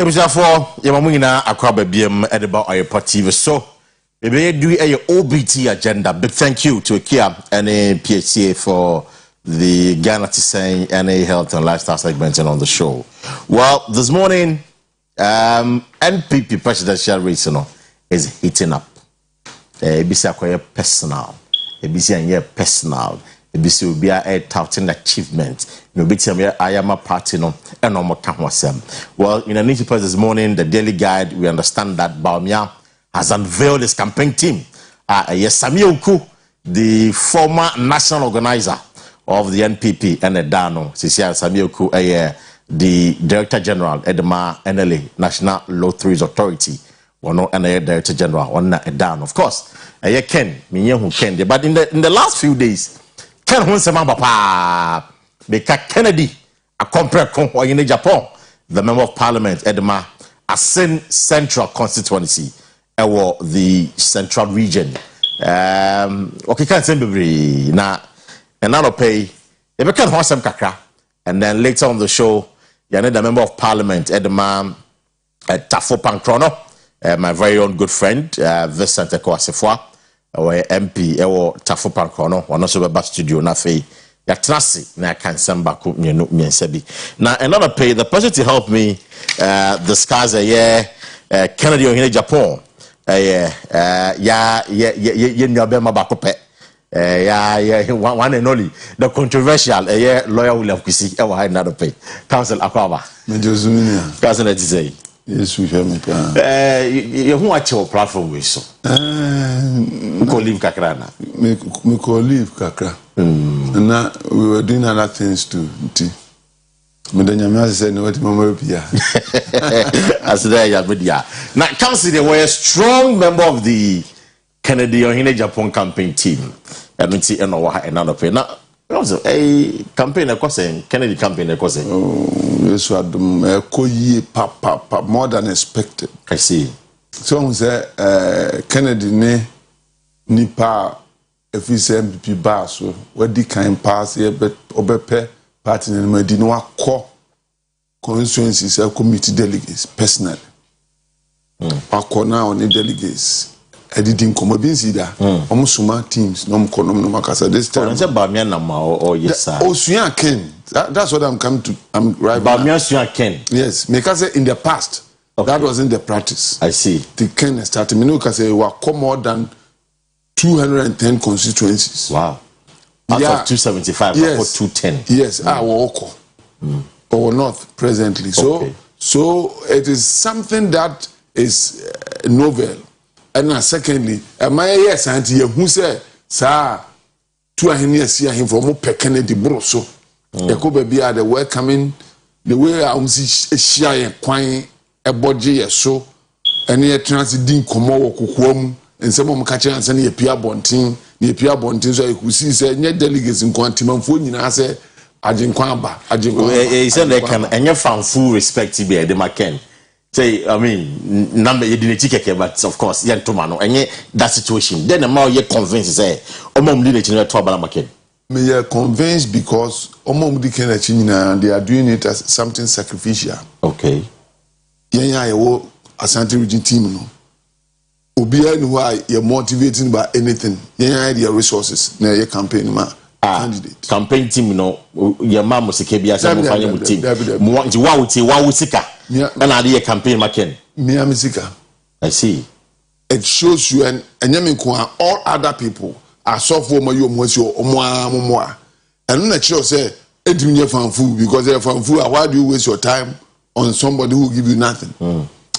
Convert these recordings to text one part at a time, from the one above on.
Ebusafo yamamuna Akua Asiedua edeba Oyerepa TV. So maybe do a OBT agenda. Big thank you to Akua and PHCA for the Ghana to say any health and lifestyle segment on the show. Well, this morning NPP presidential race is heating up. Ebisi akoye personal. Ebisi anye personal. Ebisi will be a touting achievement. No bit I am a party no and no more time. Well, in a newspaper this morning, the Daily Guide, we understand that Baumia has unveiled his campaign team. Yes, Samuel Ku, the former national organizer of the NPP and Dano, Cecilia Samuel Ku, the Director General, Edema NLA, National Lotteries Authority. One and a Director General, one Dano. Of course, Ken, who Ken, but in the last few days, Ken Hunsema Papa, Beka Kennedy, a compare in Japan, the Member of Parliament, Edema, Asin Central Constituency, or the Central Region. Okay, can't say now, another pay, if I can Hunsem Kakra, and then later on the show, you know, the Member of Parliament, Edema, Tafo Pankrono, my very own good friend, Vincent Akua Asiedua, MP, Tafo Pankrono, one also by studio, na fe. Ya trasi na kan samba ku mienu miensabi. Now another pay the person to help me discuss Kennedy in Japan. Ya nyabema bakope. One and only the controversial lawyer William Kwesi another pay. Council Akwa. Council let say. Yes, we have me. You watch your platform with so. We call leave kakra na. Me call leave kakra. And now we were doing other things too. Me the nyame said no what mama pia. As there ya media. Now council they were a strong member of the Kennedy in Japan campaign team. And we see another pay. Now also a campaign Kennedy campaign yes, papa more than expected. I see. So we say Kennedy nipa if we say MPP bar so what the kind pass here but obepe party in the no call constituencies committee delegates personally. Akọ now on the delegates. I didn't come up in Sida. Almost suma teams. No makasa. This time. Is it Bamian Nama or yes sir? Oh, Suyan Ken. That's what I'm coming to. I'm right. Bamian Suyan Ken. Yes, because in the past, that wasn't the practice. I see. The Ken started. Me know because we were more than 210 constituencies. Wow. Out of 275, yes. For 210. Yes, or not presently. So it is something that is novel. And now, secondly, my yes, auntie, who said, sir, 2 years here him from Kennedy Broso. The could be the welcoming, the way I see shy and quine a body so, and yet transiting Komo Kukum, and some of catching and sending a Pia Bontin, near Pia Bontin, so I could see, said, net delegates in Quantum Food, and I said, Ajinquamba, he said they can, and you found full respect to be a Demaken. Say, I mean, number you didn't take but of course, young Tomano, and that situation. Then the more you're convinced, say, Omom did it in a trouble. Me are convinced because Omom Dickenachina, they are doing it as something sacrificial. Okay. Yeah, Asante region team. No. Obia, why you're motivated by anything. Yeah, their resources, near your campaign, candidate. Campaign team, no, your mom was a KBS team. Wawusika. And I did a campaign, Maken. I see. It shows you, and all other people are software, you must your more. And not sure say, you're food because they're food. Why do you waste your time on somebody who will give you nothing?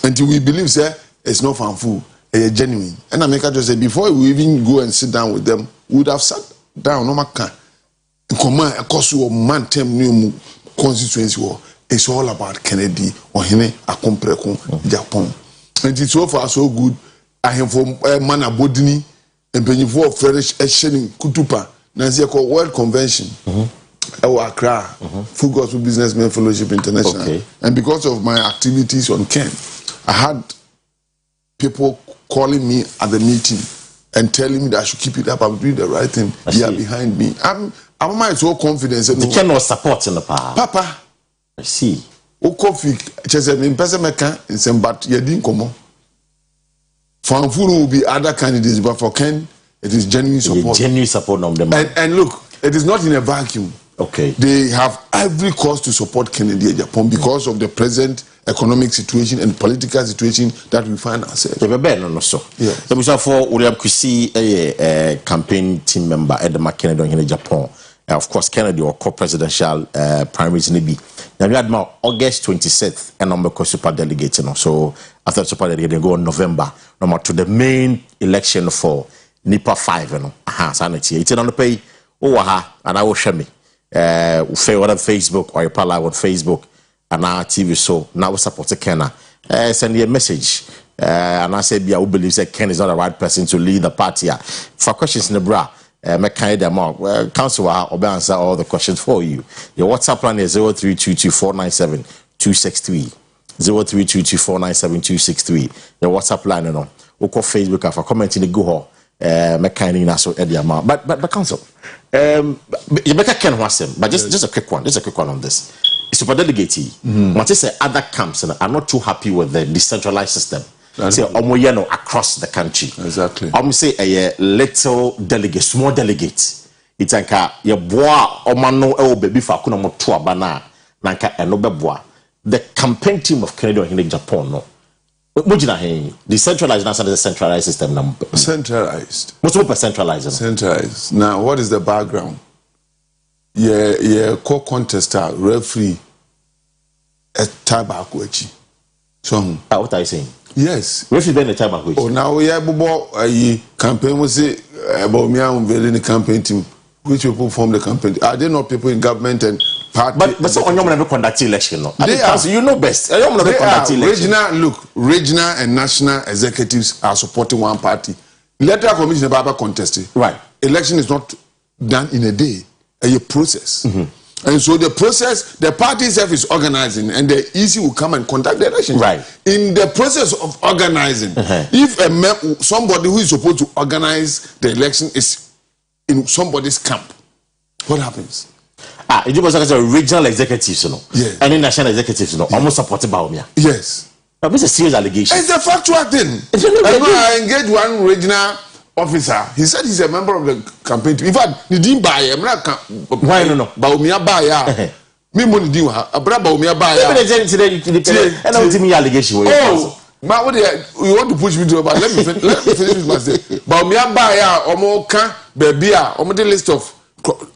Until we believe, say, it's not food, it's genuine. And I make just say, before we even go and sit down with them, we would have sat down, no matter. Command a cost of man new constituency war. It's all about Kennedy or him a Japan. And it's so far so good. I have from Mana Bodini and Pennyfo French Eshening Kutupa, Nancy World Convention, Accra, Full Gospel Businessmen Fellowship International. Okay. And because of my activities on Ken, I had people calling me at the meeting and telling me that I should keep it up. I'm doing the right thing. They are behind me. I'm so confident. The Ken was supporting the power. Papa. I see. Okofi chese me pese meka nsem but yedi nkomo. For Amfuru will be other candidates, but for Ken, it is genuine support. Genuine support of the man. And look, it is not in a vacuum. Okay. They have every cause to support Kennedy and Japan because of the present economic situation and political situation that we find ourselves. No, so. Yeah. So, for Kwesi, a campaign team member at the Kennedy in Japan. Of course, Kennedy or co-presidential primaries in be. Now we had August 26th, and I'm a super delegate. So after the super delegate, they go on November. Number to the main election for NIPA 5. Sanity. It's on the pay. And I will share me. Fair on Facebook or Oyerepa live on Facebook and our TV. So now we support Ken. Send me a message. And I said, I believe that Ken is not the right person to lead the party. For questions in the bra. Council will answer all the questions for you. Your WhatsApp line is 0322497263. 0322497263. Your WhatsApp line, we'll call Facebook for commenting the go but council, you better can wasem. But just a quick one. Just a quick one on this. Super delegate. What is the other camps are not too happy with the decentralized system. Say across the country. Exactly. I'm say a little delegate, small delegate. It's like your boy omano baby for kuna motua bana nanka enobe. The campaign team of Canada in Japan no. Decentralized is a centralized system. Centralized. What's up centralized? Centralized. Now, what is the background? Yeah, co-contester, referee, a tobacco. So, what are you saying? Yes. Referee then a tobacco. Oh, now we have a campaign. We say about me unveiling the campaign team. Which people form the campaign? Are they not people in government and party? But so on your never conduct election, no? They are. You know best. They are regional and national executives are supporting one party. Electoral commission about contesting. Right. Election is not done in a day. A process. And so the process, the party itself is organizing, and the EC will come and conduct the election. Right. In the process of organizing, if somebody who is supposed to organize the election is in somebody's camp, what happens? It was like a regional executives, Yes. And national executives, almost supported by me. Yes. That is a serious allegation. It's a factual thing. I engaged one regional officer. He said he's a member of the campaign team. In fact, he didn't buy him. Why no? Baumia buy me money didn't have. Abra Baumia buy and I will me allegation. Oh, but you want to push me to about let me finish my say. Baumia buy omo kan bebia omo the list of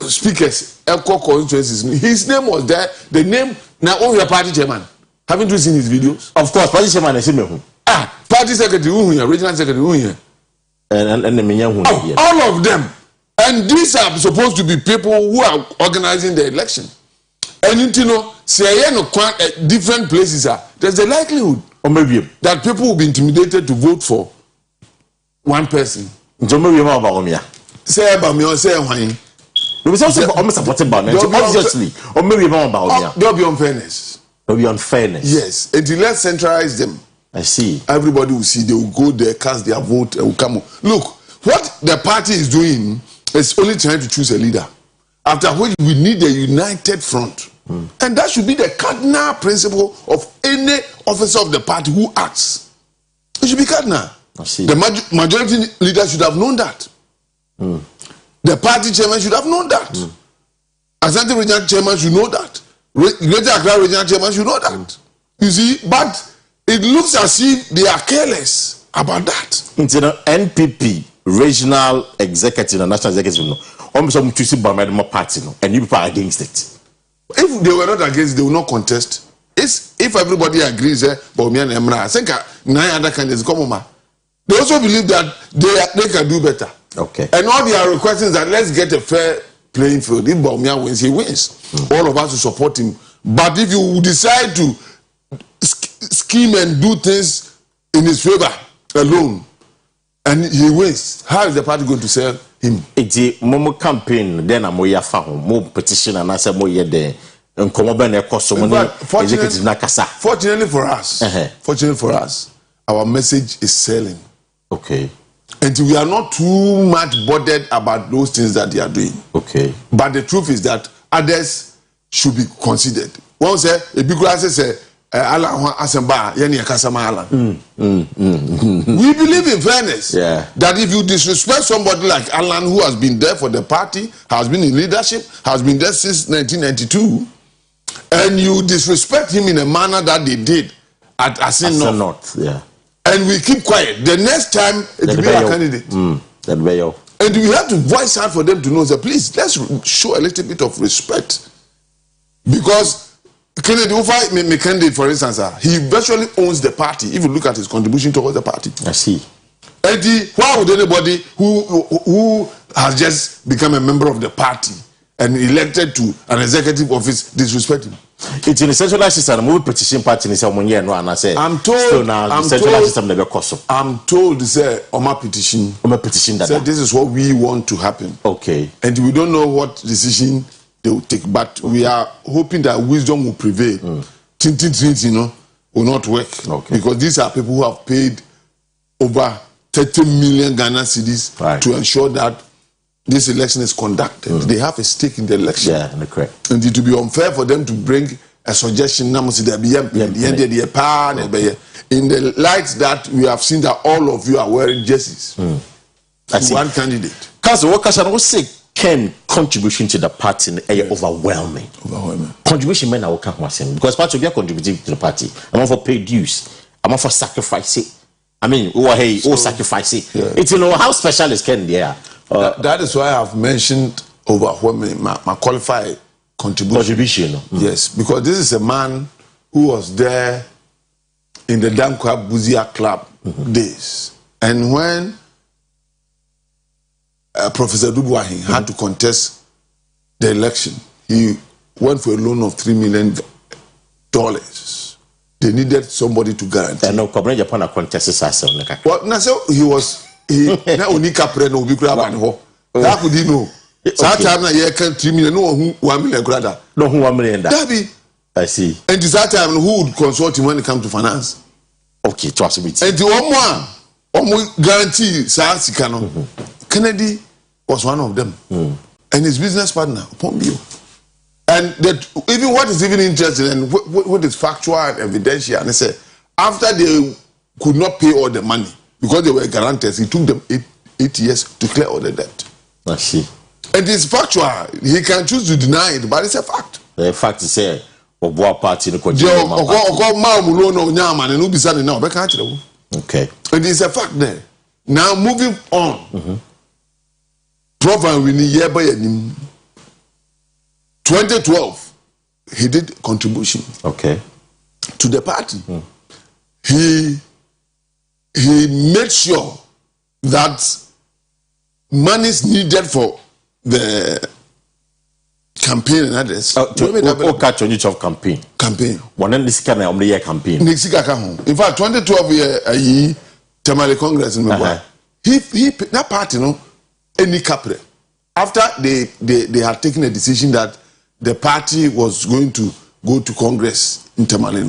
speakers Elko constituencies. His name was there. The name now on your party chairman. Haven't you seen his videos? Of course, party chairman is him. Party secretary regional secretary and all of them. And these are supposed to be people who are organizing the election. And say different places there's a likelihood that people will be intimidated to vote for one person. Say about me or say why. Almost supported by obviously, or maybe there'll be unfairness. There'll be unfairness. Yes, and let's centralize them. I see. Everybody will see. They will go there, cast their vote, and will come. Look, what the party is doing is only trying to choose a leader. After which we need a united front, and that should be the cardinal principle of any officer of the party who acts. It should be cardinal. I see. The majority leader should have known that. The party chairman should have known that. Asante regional chairman should know that. Greater Accra regional chairman should know that. You see, but it looks as if they are careless about that. Into the NPP regional executive and national executive, almost some to see by my party, and you people are against it. If they were not against, they will not contest. If everybody agrees, but me and Emra, I think 9 other candidates come on. They also believe that they can do better. Okay. And all they are requesting is that let's get a fair playing field. If Baumia wins, he wins. All of us will support him. But if you decide to scheme and do things in his favor alone, and he wins, how is the party going to sell him? It's a Momo campaign, then I'm more more petition, and I said more there. Fortunately for us, our message is selling. Okay. And we are not too much bothered about those things that they are doing. Okay. But the truth is that others should be considered. one say a big glass say Alan Asemba, Yeni Kasama Alan. We believe in fairness. Yeah. That if you disrespect somebody like Alan, who has been there for the party, has been in leadership, has been there since 1992, and you disrespect him in a manner that they did at Asin North. Yeah. And we keep quiet. The next time it will be our candidate. And we have to voice out for them to know that please let's show a little bit of respect. Because Kennedy Ufa candidate, for instance, he virtually owns the party. If you look at his contribution towards the party. I see. And why would anybody who has just become a member of the party and elected to an executive office disrespect him? It's in the centralized system. Move petition party in some year no, and I say I'm told. So now the centralized system never cost. I'm told say Oma petition. That this is what we want to happen. Okay. And we don't know what decision they will take, but we are hoping that wisdom will prevail. Will not work. Okay. Because these are people who have paid over 30 million Ghana cedis to ensure that this election is conducted. They have a stake in the election. Yeah, correct. And it will be unfair for them to bring a suggestion in the light that we have seen that all of you are wearing jerseys. One candidate. Because what say Ken contribution to the party overwhelming. Contribution men are working because part of your contributing to the party. I'm for pay dues. I'm for sacrifice it. I mean, sacrifice it. Yeah. It's how special is Ken there. That is why I've mentioned overwhelming my qualified contribution. Yes, because this is a man who was there in the Dankwa Buzia Club days, and when Professor Dubuahin had to contest the election, he went for a loan of $3 million. They needed somebody to guarantee. No, Japan contest. Well, now so he was na unika pre no bi kura ba ne ho. That could know. That time na ye can 3 million no who 1 million kura da. No who 1 million da. I see. And that time who would consult him when it comes to finance? Okay, to assumit. And the one guarantee sa sika no. Kennedy was one of them. And his business partner, Pombio. And that even what is even interesting and what is factual and evidential, and they say after they could not pay all the money because they were guarantors, he took them 8 years to clear all the debt. I see. And it's factual. He can choose to deny it, but it's a fact. The fact is say Oboa party no okay. And it's a fact there. Now moving on. Prof and Winnie Yeba 2012, he did contribution. Okay. To the party. He made sure that monies needed for the campaign and others. Catch on each of campaign. One and this kind of year campaign. In fact, 2012 year Tamale Congress in he that party no any capre. After they had taken a decision that the party was going to go to Congress in Tamale.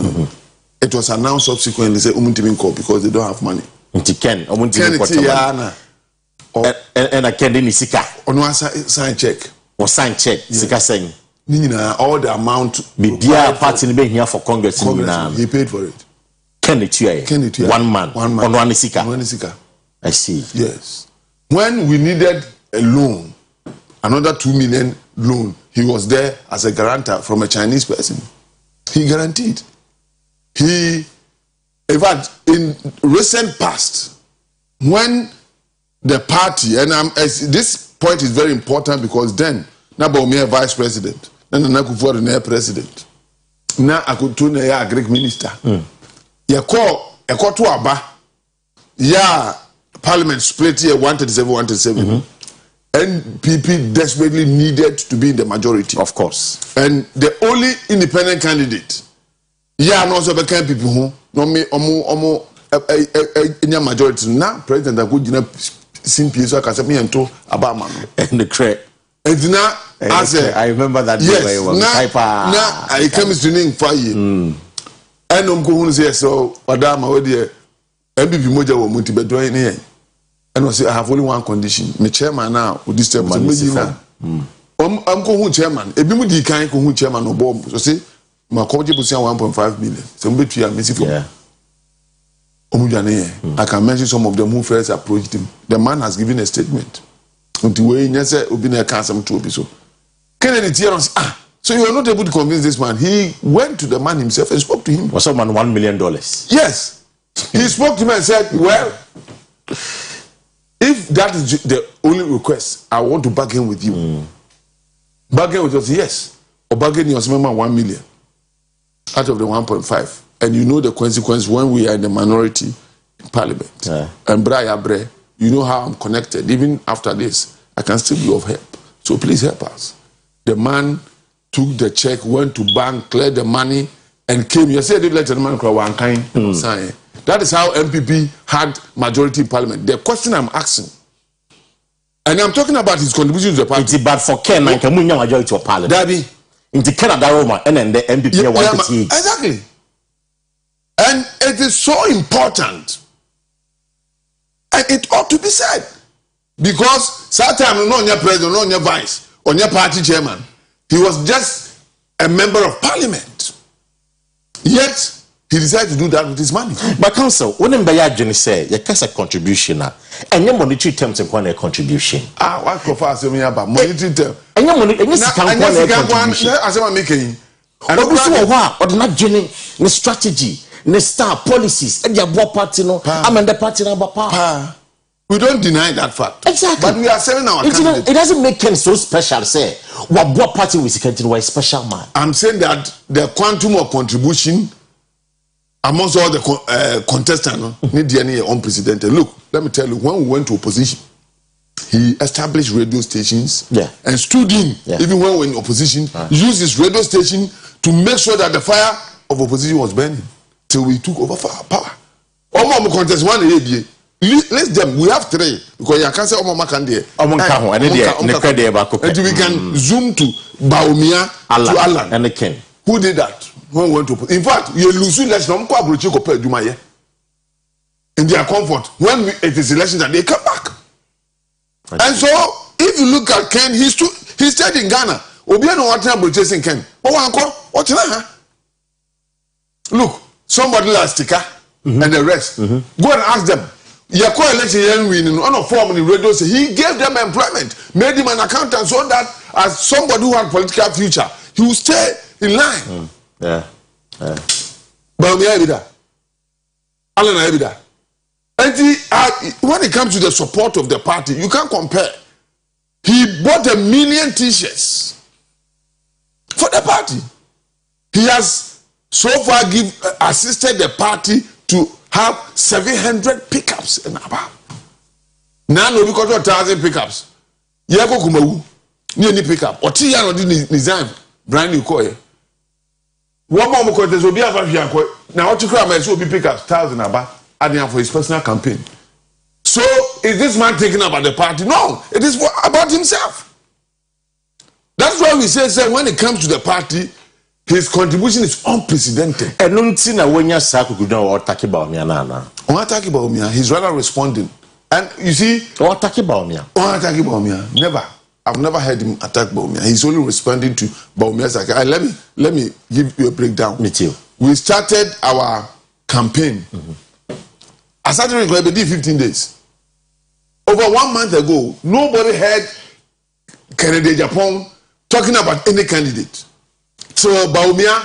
It was announced subsequently say because they don't have money. And I can't any sika. On sign check. Or sign check. Sika saying. All the amount. Be dear party being here for Congress. He paid for it. Can it hear? One man. On one sika. I see. Yes. When we needed a loan, another 2 million loan, he was there as a guarantor from a Chinese person. He guaranteed. In fact, in recent past, when the party, and this point is very important because then, Nabaumia vice president, then Nakufor president, now I could turn a Greek minister. You call a court to Aba, parliament split here 137. NPP desperately needed to be in the majority. Of course. And the only independent candidate, also became people who no me in majority now president Akua Asiedua Kasemi ento Abama and the credit. And now I remember that yes, now I came to name fire. And who say so Madama we there NPP moja wo muti bedo ni and I say I have only one condition. My chairman now with this term. I'm going chairman. Ebi mu di kan ko hu chairman no bomb. So say my coach was 1.5 million. Some bit you are missing from. Yeah. I can mention some of them who first approached him. The man has given a statement. Until we say Obina can't some to so. Kennedy Tiernos, so you are not able to convince this man. He went to the man himself and spoke to him. Was someone $1 million? Yes. He spoke to him and said, well, if that is the only request, I want to bargain with you. Bargain with us, yes. Or bargain your member 1 million out of the 1.5. And you know the consequence when we are in the minority in parliament. Yeah. And Bre, you know how I'm connected. Even after this, I can still be of help. So please help us. The man took the check, went to bank, cleared the money, and came. You said, let the man cry one kind sign. That is how MPP had majority in parliament. The question I'm asking, and I'm talking about his contribution to the party. It's bad for Ken and Kamunya majority of parliament. Dabi. Into Canada, Roma, and then the MPP wanted exactly. And it is so important. And it ought to be said. Because sometimes no your president, no your vice, or your party chairman, he was just a member of parliament. Yet he decided to do that with his money. But council, when Mbayajuni say you can say contribution and your monetary terms and a contribution. What confers me about monetary terms? And your money and contribution. As I'm making. And what or not Jenny, the strategy, the star policies, and your party no. I'm in the party number. We don't deny that fact. Exactly. But we are selling our candidate. It doesn't make Ken so special, say. What party we second to a special man? I'm saying that the quantum of contribution amongst all the contestants need any unprecedented. Look, let me tell you, when we went to opposition, he established radio stations and stood in, even when we were in opposition, used his radio station to make sure that the fire of opposition was burning till we took over power. All more contest one ABA. List them. We have 3 because you can't say Omama can there. And we can zoom to Baumia to Alan and the Ken. Who did that? When we went to, in fact, you lose election. In their comfort, when it is election that they come back. And so, if you look at Ken, he stayed in Ghana. Obiano Watana chasing Ken. Look, somebody like Stika and the rest. Go and ask them. Yakua election winning on a form in the radio. He gave them employment, made him an accountant, so that as somebody who had political future, he will stay in line. But we have that. Alan have that. And when it comes to the support of the party, you can't compare. He bought 1 million t-shirts for the party. He has so far assisted the party to have 700 pickups in about. Now no because of 1,000 pickups. Yako kumawu ni any pickup. Oti ya no di design brand new car. One more contest will be a fancy. Now what you call my so be pickups 1,000 about adding for his personal campaign. So is this man thinking about the party? No, it is about himself. That's why we say when it comes to the party, his contribution is unprecedented. And no tina when you say could know or talk about me na. Or talk about me, he's rather responding. And you see, or talk about me. Or talk about me. Never. I've never heard him attack Baumia. He's only responding to Baumia's attack. Let me give you a breakdown. Me too. We started our campaign. I started it 15 days. Over 1 month ago, nobody heard Kennedy Japan talking about any candidate. So Baumia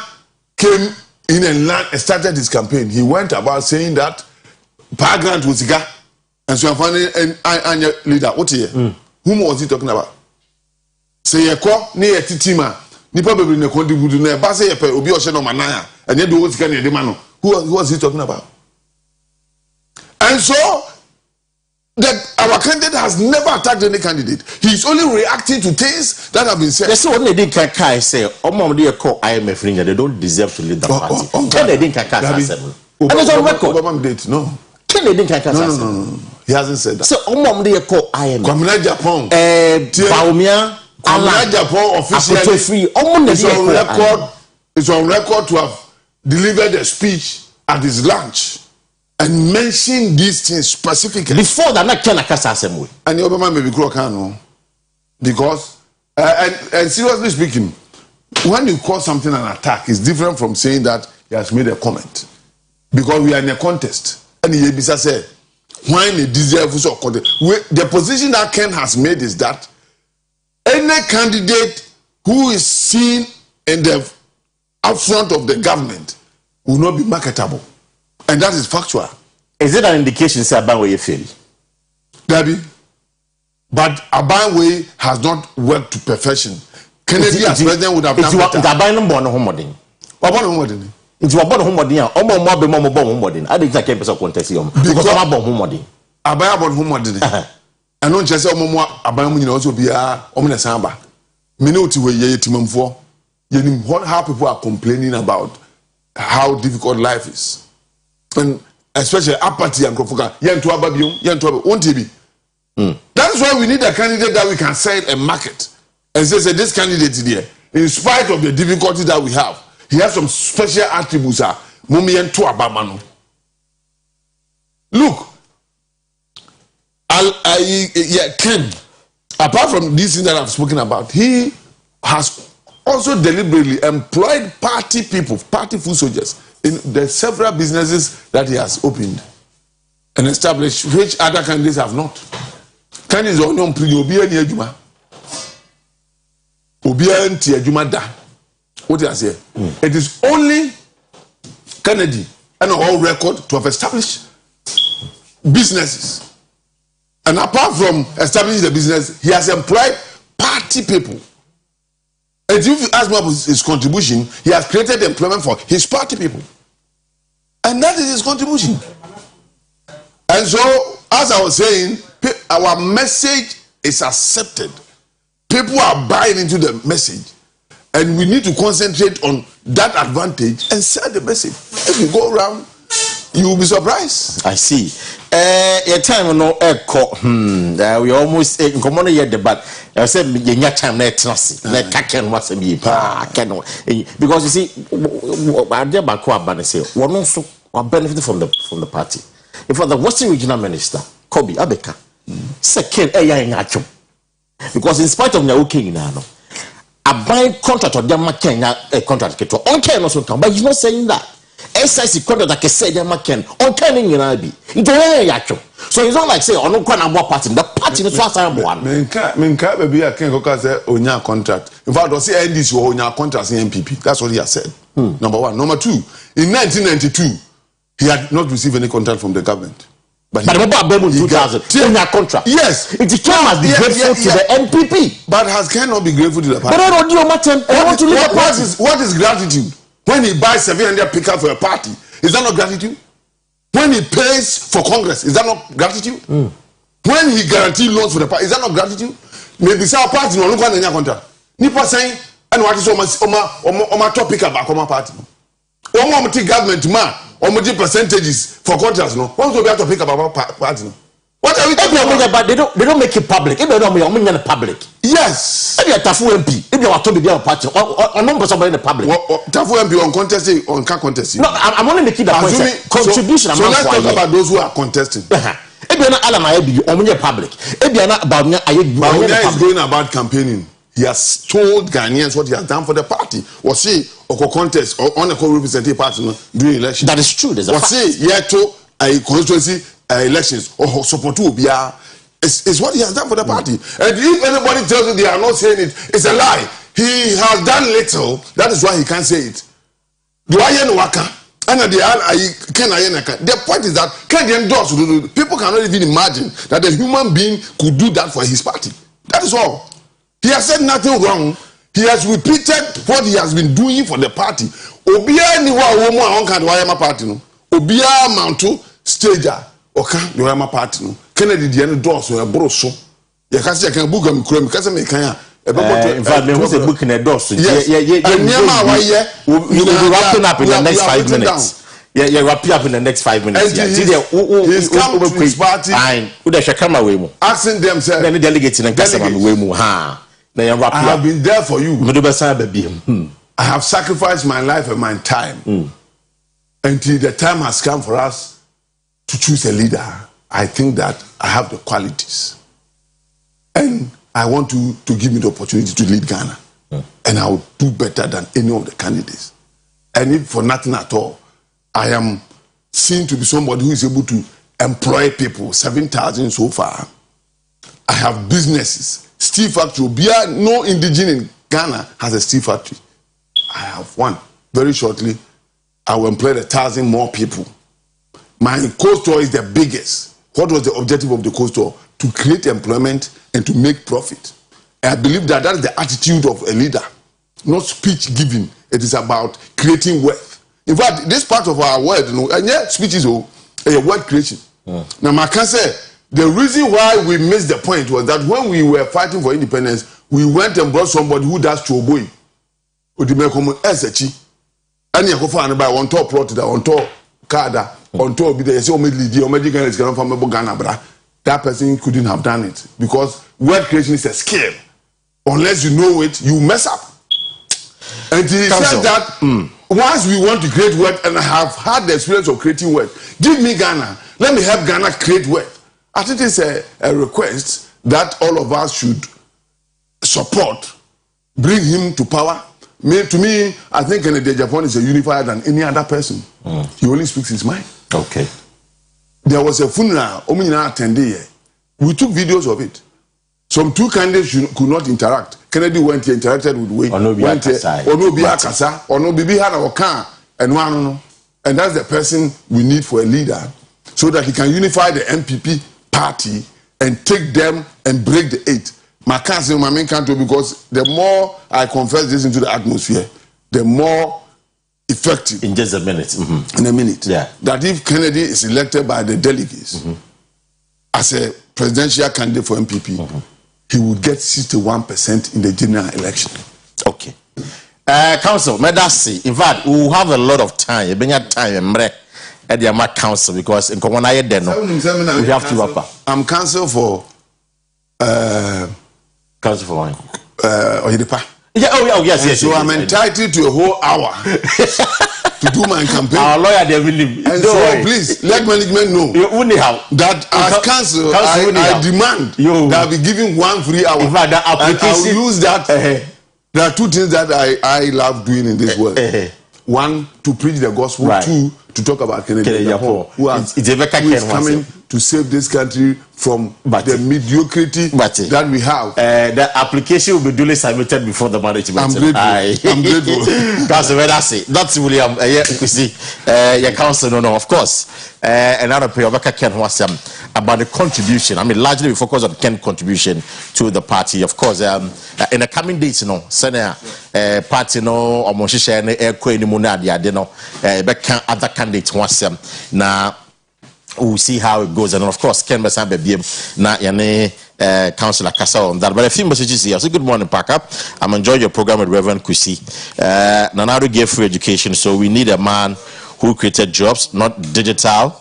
came in and started his campaign. He went about saying that power grant was Ziga and so I'm leader. What here? Whom was he talking about? Say a call near Titima. Nipa baby ne contribute ne ba say pe obi o she no manaya. And you do what Ziga ne de man. Who was he talking about? And so that our candidate has never attacked any candidate. He's only reacting to things that have been said. Yes, what they didn't say, they call IMF ring, they don't deserve to lead the party. They didn't and it's on record. No. No. He hasn't said that. So they call IMF. Kwamina Japan. Baumia. Kwamina Japan officially. It's on record to have delivered a speech at his lunch. And mention these things specifically. Before that, not can assembly. And the Obama may be crocano. Because, and seriously speaking, when you call something an attack, it's different from saying that he has made a comment. Because we are in a contest. And Yebisa said, when he deserves of contest. The position that Ken has made is that any candidate who is seen in the upfront of the government will not be marketable. And that is factual. Is it an indication say Abanwe fail? Debbie, but Abanwe has not worked to perfection. Kennedy as president would have done better. It's Abanwe born homodin. Homodin. It's what born homodin. Omo mo be mo born homodin. I didn't take person contest yom. Because I'm born homodin. Abanwe born homodin. I don't just say omo mo Abanwe nyina also be omo na samba. Many uti we ye timamfo. How people are complaining about how difficult life is. And especially apathy and krofoka. Won't it be? That is why we need a candidate that we can sell and market. And say this candidate here, in spite of the difficulty that we have, he has some special attributes. Look, Ken, apart from these things that I've spoken about, he has also deliberately employed party people, party food soldiers, in the several businesses that he has opened and established, which other candidates have not. Candidates are not pre what I say? It is only Kennedy and all record to have established businesses. And apart from establishing the business, he has employed party people. And if you ask me about his contribution, he has created employment for his party people. And that is his contribution. And so, as I was saying, our message is accepted. People are buying into the message. And we need to concentrate on that advantage and sell the message. If you go around, you will be surprised. I see. Your time no echo. We almost in common yet the but I said your time na trust. Na kaken was be because you see I dey back up and say one also benefit from the party. In fact, the Western Regional Minister Kobe Abeka second because in spite of Nyauke no a buying contract or them Kenya a contract on Ken also come, but he's not saying that. SIC contract like I said, them Ken on Ken in United. So it's not like say on no party. The party is what I'm one. Menka baby I can't go say onya contract. In fact, I say NDC onya contract in MPP. That's what he has said. Number one. Number two, in 1992, he had not received any contract from the government. But he got 2000 contract. Yes. It must be grateful to the NPP. But has cannot be grateful to the party. But I don't do what is gratitude? When he buys 700 pickup for a party, is that not gratitude? When he pays for Congress, is that not gratitude? When he guarantees loans for the party, is that not gratitude? Maybe some party no look on any contract. Nipa saying, and what is oma topic about my party? Oma government man. Percentages for contracts, no. What do we have to pick about party? What are we talking about? But they don't make it public. If they don't make it public. Yes. If you are Tafu MP, if you are to be a party, or number somebody in the public. Tafu MP on contesting, on can't contest. No, I'm only making that point. Contribution. So let's talk about those who are contesting. If you are not Alama, on the public. If you are not about me, Bawumia is going about campaigning. He has told Ghanaians what he has done for the party. Was he or contest or on a co-representative party during election? That is true. There's a was he yet to a constituency elections or support to be is what he has done for the party. And if anybody tells you they are not saying it, it's a lie. He has done little. That is why he can't say it. Do I hear no waka? And the point is that can endorse people cannot even imagine that a human being could do that for his party. That is all. He has said nothing wrong. He has repeated what he has been doing for the party. Obia ni wa wo mu a on kan de wa party no. Obia manto stager oka de wa party no. Kennedy de no door so e bro so. Ye ka se kan book am kura mi ka se me kan a e be in fact me who say book na door so. Yeah. We will be wrapping up in the next 5 minutes. Yeah, wrap up in the next 5 minutes. He's come to his party. Asking them, sir. Then delegates and I have been there for you. I have sacrificed my life and my time until the time has come for us to choose a leader. I think that I have the qualities, and I want to give me the opportunity to lead Ghana. and I will do better than any of the candidates. And if for nothing at all, I am seen to be somebody who is able to employ people, 7,000 so far. I have businesses, steel factory. No indigenous in Ghana has a steel factory. I have one. Very shortly, I will employ 1,000 more people. My co-store is the biggest. What was the objective of the co-store? To create employment and to make profit. I believe that is the attitude of a leader, not speech giving. It is about creating wealth. In fact, this part of our world, and yeah, speech is a word creation. Now, I can say the reason why we missed the point was that when we were fighting for independence, we went and brought somebody who does choboy. And you go for anybody on top plot that on top kada on top be there. So that person couldn't have done it because word creation is a skill. Unless you know it, you mess up. And he said that once we want to create word, and I have had the experience of creating word, give me Ghana. Let me help Ghana create word. I think it's a request that all of us should support, bring him to power. To me, I think Kennedy Japan is a unifier than any other person. He only speaks his mind. Okay. There was a funeral, we took videos of it. Some two candidates could not interact. Kennedy went here, interacted with Wade. Went here, and that's the person we need for a leader, so that he can unify the MPP party and take them and break the eight. My council, my main country, because the more I confess this into the atmosphere, the more effective. In just a minute. In a minute. Yeah. That if Kennedy is elected by the delegates as a presidential candidate for MPP, he would get 61% in the general election. Okay. Council, Medasi, in fact, we will have a lot of time. You bring your time at the Amak Council because in Komana we have to wrap up. I'm council for council for one. Oyerepa. Yeah, yes. So I'm entitled to a whole hour to do my campaign. Our lawyer, they will. And so please let management know that as council, I demand that I be given 1 free hour. In fact, the application, and I will use that. There are two things that I love doing in this world. One, to preach the gospel. Right. Two, to talk about Kennedy Japan, who is coming to save this country from the mediocrity that we have. The application will be duly submitted before the management. I'm grateful. I'm grateful. Council, that's William. Kwesi, your council, no, of course. And I don't pay Ken was about the contribution. I mean, largely we focus on Ken's contribution to the party. Of course, in the coming days, Senate party, or Moshe, Air Queen, Munadi, other candidates once now. We'll see how it goes, and of course, Ken Besan BM na yane Councillor Kasa on that. But a few messages here. So good morning, Parker. I'm enjoying your program with Reverend Kwesi. Nanado gave free education, so we need a man who created jobs, not digital.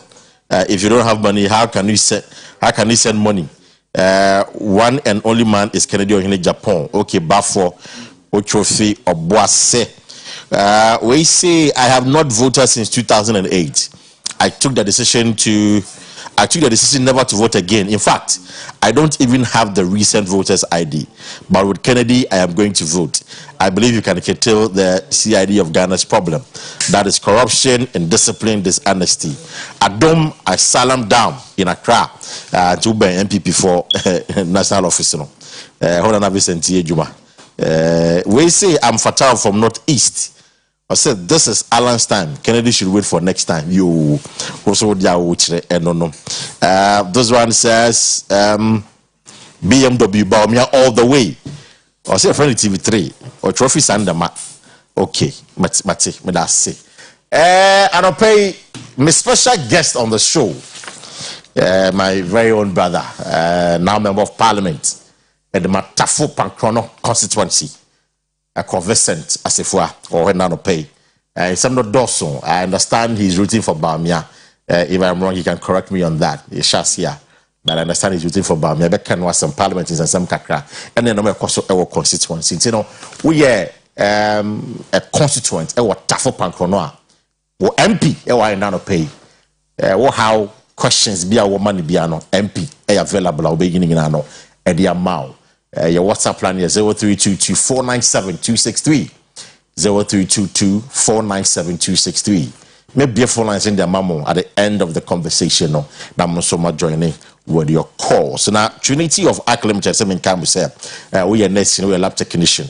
If you don't have money, how can you send money? One and only man is Kennedy Ohene Japan. Okay, Bafo Ochofi Obuase. We say I have not voted since 2008. I took the decision never to vote again. In fact, I don't even have the recent voters ID. But with Kennedy, I am going to vote. I believe you can curtail the CID of Ghana's problem. That is corruption, indiscipline, dishonesty. Adom, I salam down in Accra to be MPP for national office. Hold on, Vicente Juma. We say I'm Fatal from Northeast. I said, this is Alan's time. Kennedy should wait for next time. You also no. This one says BMW Baumia all the way. I say friendly TV3 or trophy Sandama. Okay, Mati, me that's say. And I'll pay my special guest on the show, my very own brother, now member of parliament at the Matafo Pankrono constituency. A conversant as if or when not pay. Some not Dawson. I understand he's rooting for Bamia. If I'm wrong, he can correct me on that. But I understand he's rooting for Bamia. But can was some parliament and some kakra. And then I'm also our constituency. You know, we are a constituent. Our Tafo Pankronoa. Or MP. Our not pay. How questions be our money be ano MP available. Or beginning ano. Edia Mao. Your WhatsApp line is 0322 497 263. 0322 497 263. Maybe a phone lines in the mamo at the end of the conversation. No, I'm so much joining with your call. So now, Trinity of Arc Limited, some in Campbell said, we are next, we are lab technician.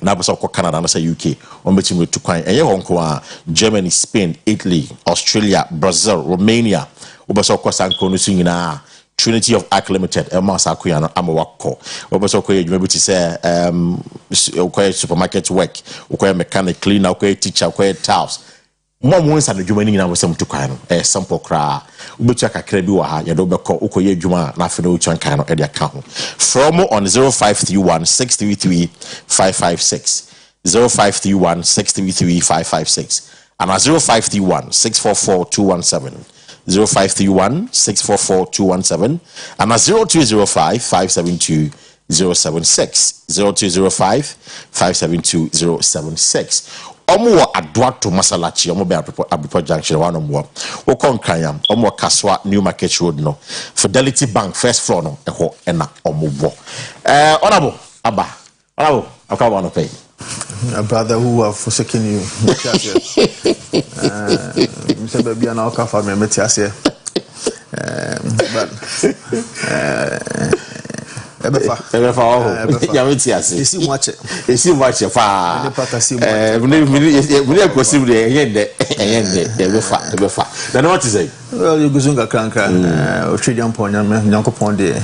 Now, we saw Canada and UK. On between with two coin, and you Germany, Spain, Italy, Australia, Brazil, Romania. We saw Kosanko, Trinity of Arc Limited, Emma Sakuyano, Amawako. We saw you maybe to say, supermarket work, mechanic cleaner, teacher, towels. More ones at the Germany now was some to kind sample cry. Ubuchaka Krebiwa, Yadobako, Ukoye Juma, Nafino Chankano, at the account. From on 0531 633 556. 0531 633 556. And 0531 644 217. 0531 644 217. And 0205 572 076. 0205 572 076. Omo Adwa to Masalachi, Omo Abupo Junction, one more. Okon Kayam, Omo Kaswa, New Market Road, no. Fidelity Bank, first floor, no. Eho, ena, Omo Bo. Honorable, Abba, Honorable, I can't want to pay. A brother who have forsaken you. Mr. Baby, and I'll come for me, Metiasia. You see much far. Then what is it? Well, you go Zunga Cranka, Tridian Ponyam, Yanko Ponde,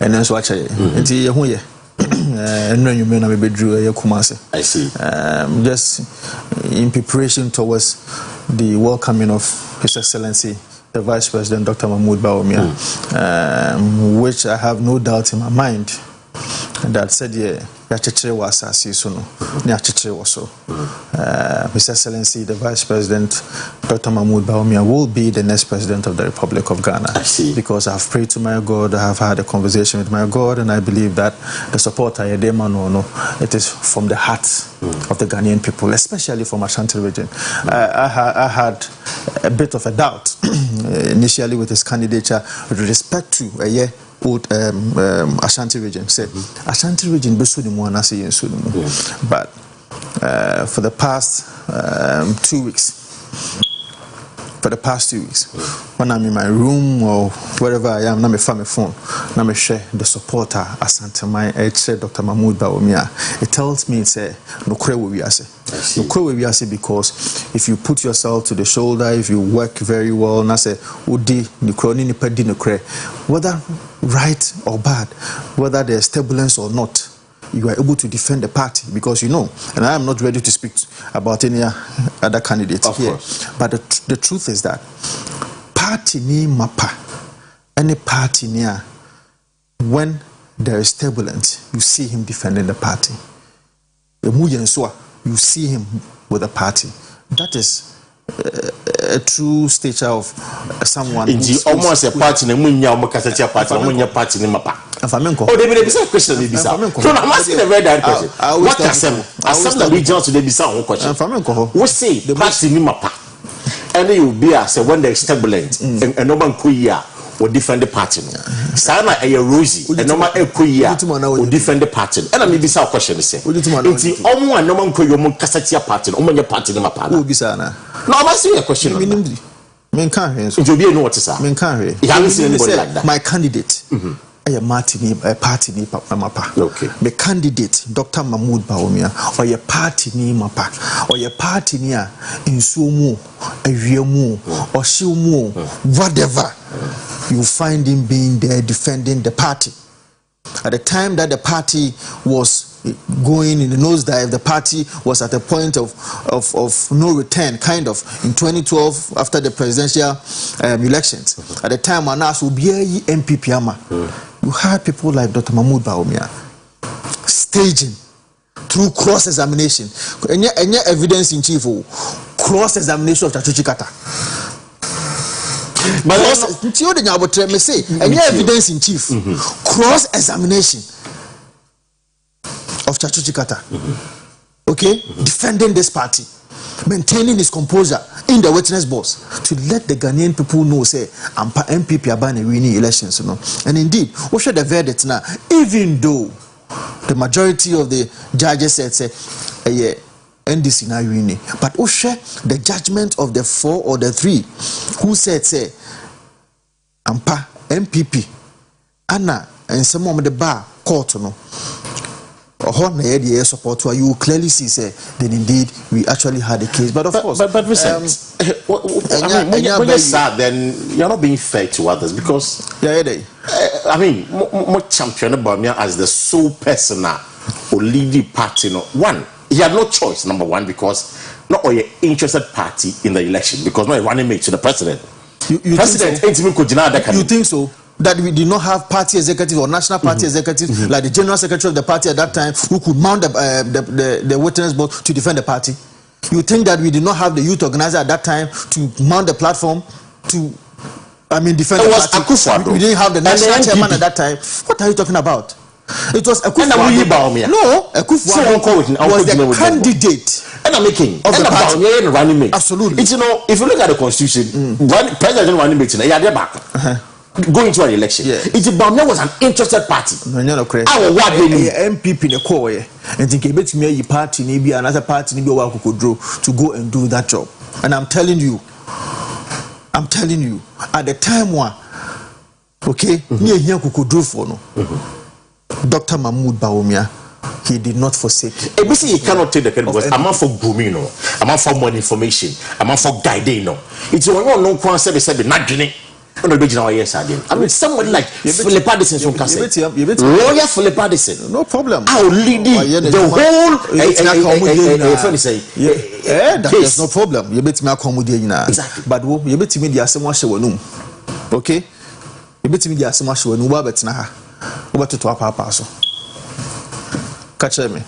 and then Swatch. And you and then you may not be drew a Kumasi. I see. Just in preparation towards the welcoming of His Excellency the Vice President, Dr. Mahmoud Bawumia, which I have no doubt in my mind that said, yeah, Yachiche was Asisono, Yachiche was so. His Excellency, the Vice President, Dr. Mahmoud Bawumia, will be the next President of the Republic of Ghana. I see. Because I have prayed to my God, I have had a conversation with my God, and I believe that the support I it is from the hearts of the Ghanaian people, especially from Ashanti region. I had a bit of a doubt initially with his candidature with respect to a year old Ashanti region. Say Ashanti region but for the past 2 weeks, when I'm in my room or wherever I am, I find my phone, I share the supporter Asante Mai, Dr. Mahmoud Bawumia. It tells me it's because if you put yourself to the shoulder, if you work very well, whether right or bad, whether there's turbulence or not, you are able to defend the party because you know, and I am not ready to speak about any other candidates here. But the truth is that party ni mapa, any party near, when there is turbulence, you see him defending the party. You see him with the party. That is a true stature of someone. It's almost a party. Oh, they may be some question. They be some. So I'm asking a very direct question. What are some that we just today be some question? What say the party ni mapa? And you be as when there is turbulent and no man kuya will defend the party. Sana a rosy and no man kuya will defend the party. And I may be some question. It's almost no man kuya mo kasatia party. Omo your party ni mapa. Who be sana? No, I'm asking a question. Men can't hear. So you be know what is that? Men can't hear. You haven't seen anybody like that. My candidate. A party ni mapa. Okay. My candidate, Dr. Mahmoud Bawumia, or your party ni mapa, or your party ni a insumu, a riemu, or shiumu, whatever. You find him being there defending the party. At the time that the party was going in the nosedive, the party was at a point of no return, kind of, in 2012 after the presidential elections. At the time, Anas will be a MPP ama. You had people like Dr. Mahmoud Bawumia staging through cross-examination. Any evidence in chief, cross-examination of Chachuchi Kata. But any evidence in chief, cross-examination of Chachuchi Kata. Okay? Defending this party, maintaining his composure in the witness box to let the Ghanaian people know, say, MPP are winning elections. You know? And indeed, we should the verdict now, even though The majority of the judges said, yeah, NDC na win. But who share the judgment of the 4 or the 3 who said, say, Ampa, MPP, Anna, and some of the bar court, no. Support where you clearly see say then indeed we actually had a case, but of course but Vincent, when you're sad then you're not being fair to others because I mean more champion about me as the sole person or leading party. No one, he had no choice, number one, because not all your interested party in the election because not a running mate to the president. You president think so? You think so? That we did not have party executive or national party executive like the general secretary of the party at that time who could mount the witness board to defend the party? You think that we did not have the youth organizer at that time to mount the platform to, defend the party? Akua. We didn't have the national chairman at that time. What are you talking about? It was Akua. No, Akua was the candidate. And I'm making of the party. Running mate. Absolutely. It's, if you look at the constitution, president running mate, going to an election. It's about was an interested party. MPP in the core, and think about me party, maybe another party, maybe could draw to go and do that job. And I'm telling you, at the time one, near here could draw for no. Dr. Mahmoud Bawumia, he did not forsake. ABC, he cannot take the credit because I'm out for grooming, I'm out for more information, I'm out for guiding. It's one no concept, not doing. I mean, somebody like Philip Addison from Cassette. Lawyer Philip Addison. No problem. I'll lead the whole there's no problem. You bet me accommodate now. Exactly. But you bet me the Asamoah. Okay? You bet me the Asamoah. No, but now. Over to our paso. Catch me.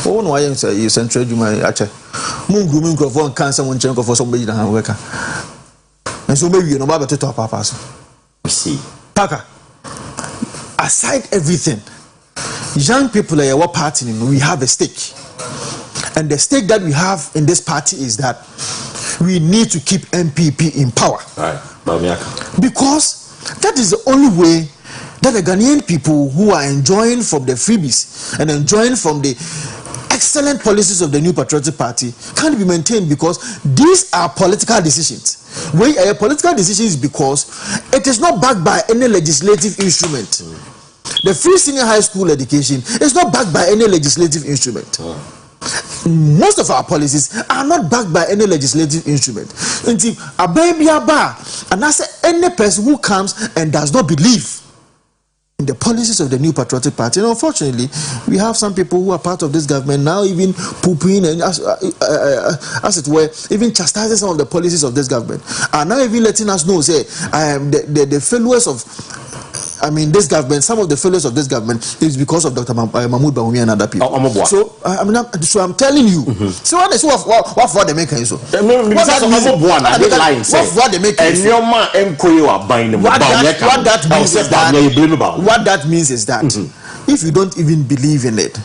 Oh, no, I am say you central Juma. Moon grooming for cancer, one chunk for somebody that have worker. And so maybe you know about to talk about see Parker. Aside everything, young people are what party we have a stake, and the stake that we have in this party is that we need to keep MPP in power. Right, because that is the only way that the Ghanaian people who are enjoying from the freebies and enjoying from the excellent policies of the New Patriotic Party can't be maintained, because these are political decisions. Where a political decision is because it is not backed by any legislative instrument. The free senior high school education is not backed by any legislative instrument. Most of our policies are not backed by any legislative instrument. Until a baby and I say any person who comes and does not believe in the policies of the New Patriotic Party, and unfortunately, we have some people who are part of this government now even pooping and, as it were, even chastising some of the policies of this government, are now even letting us know, say, the failures of, this government, some of the failures of this government is because of Dr. Mahmoud Bawumia and other people. So, I'm telling you. So, what they make so? What that means is that if you don't even believe in it,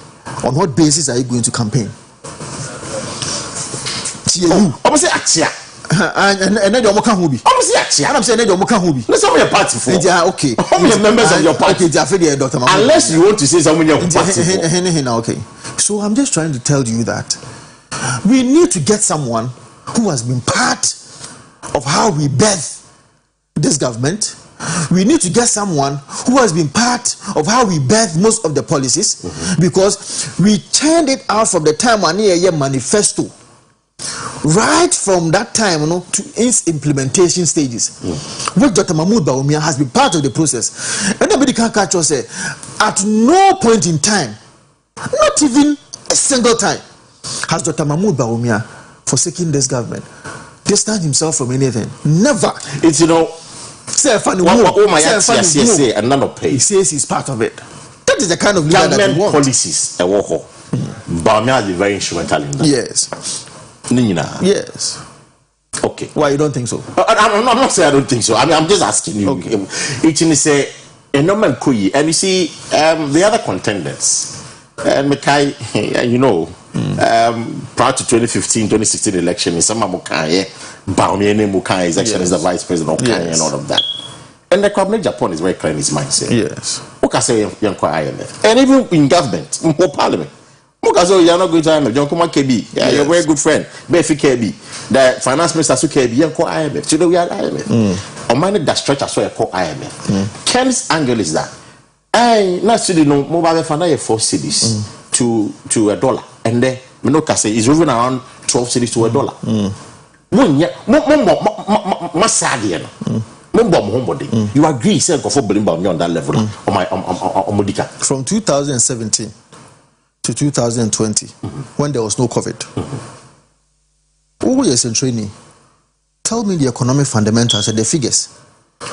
on what basis are you going to campaign? And then you're more who be. I'm saying you're more who be. Let's have your party for. Okay. How many members of your party? Unless you want to say someone your party. Okay. So I'm just trying to tell you that we need to get someone who has been part of how we birth this government. We need to get someone who has been part of how we birth most of the policies, because we turned it out from the time one year manifesto. Right from that time, to its implementation stages, which Dr. Mahmoud Bawumia has been part of the process. And nobody can catch us say, at no point in time, not even a single time, has Dr. Mahmoud Bawumia forsaken this government, distanced himself from anything. Never. It's say and none of pay. He says he's part of it. That is the kind of leader that we want. Policies, Bawumia is very instrumental in that. Yes. Yes. Okay. Why you don't think so? I'm not saying I don't think so. I'm just asking you. Okay. It's in say a normal Kuyi, and you see the other contenders, and Mekai, prior to 2015-2016 election, in some Mukai, Bawumia Mukai is actually the vice president of Kanye and all of that. And the cabinet Japan is very clear in his mindset. Yes. Okay. say young IMF. And even in government, in parliament. Mukazo, you're not going to IMF. John Kuma KB, yeah, you're a very good friend. Befi KB, the finance minister Su KB, young IMF. Today we are IMF. On money that stretch as well call IMF. Ken's angle is that I not see no mobile fund 4 cities to $1, and then Minoka say is moving around 12 cities to $1. You agree, say, go for me on that level on my Modica. From 2017 to 2020, when there was no COVID, who is in training? Tell me the economic fundamentals and the figures.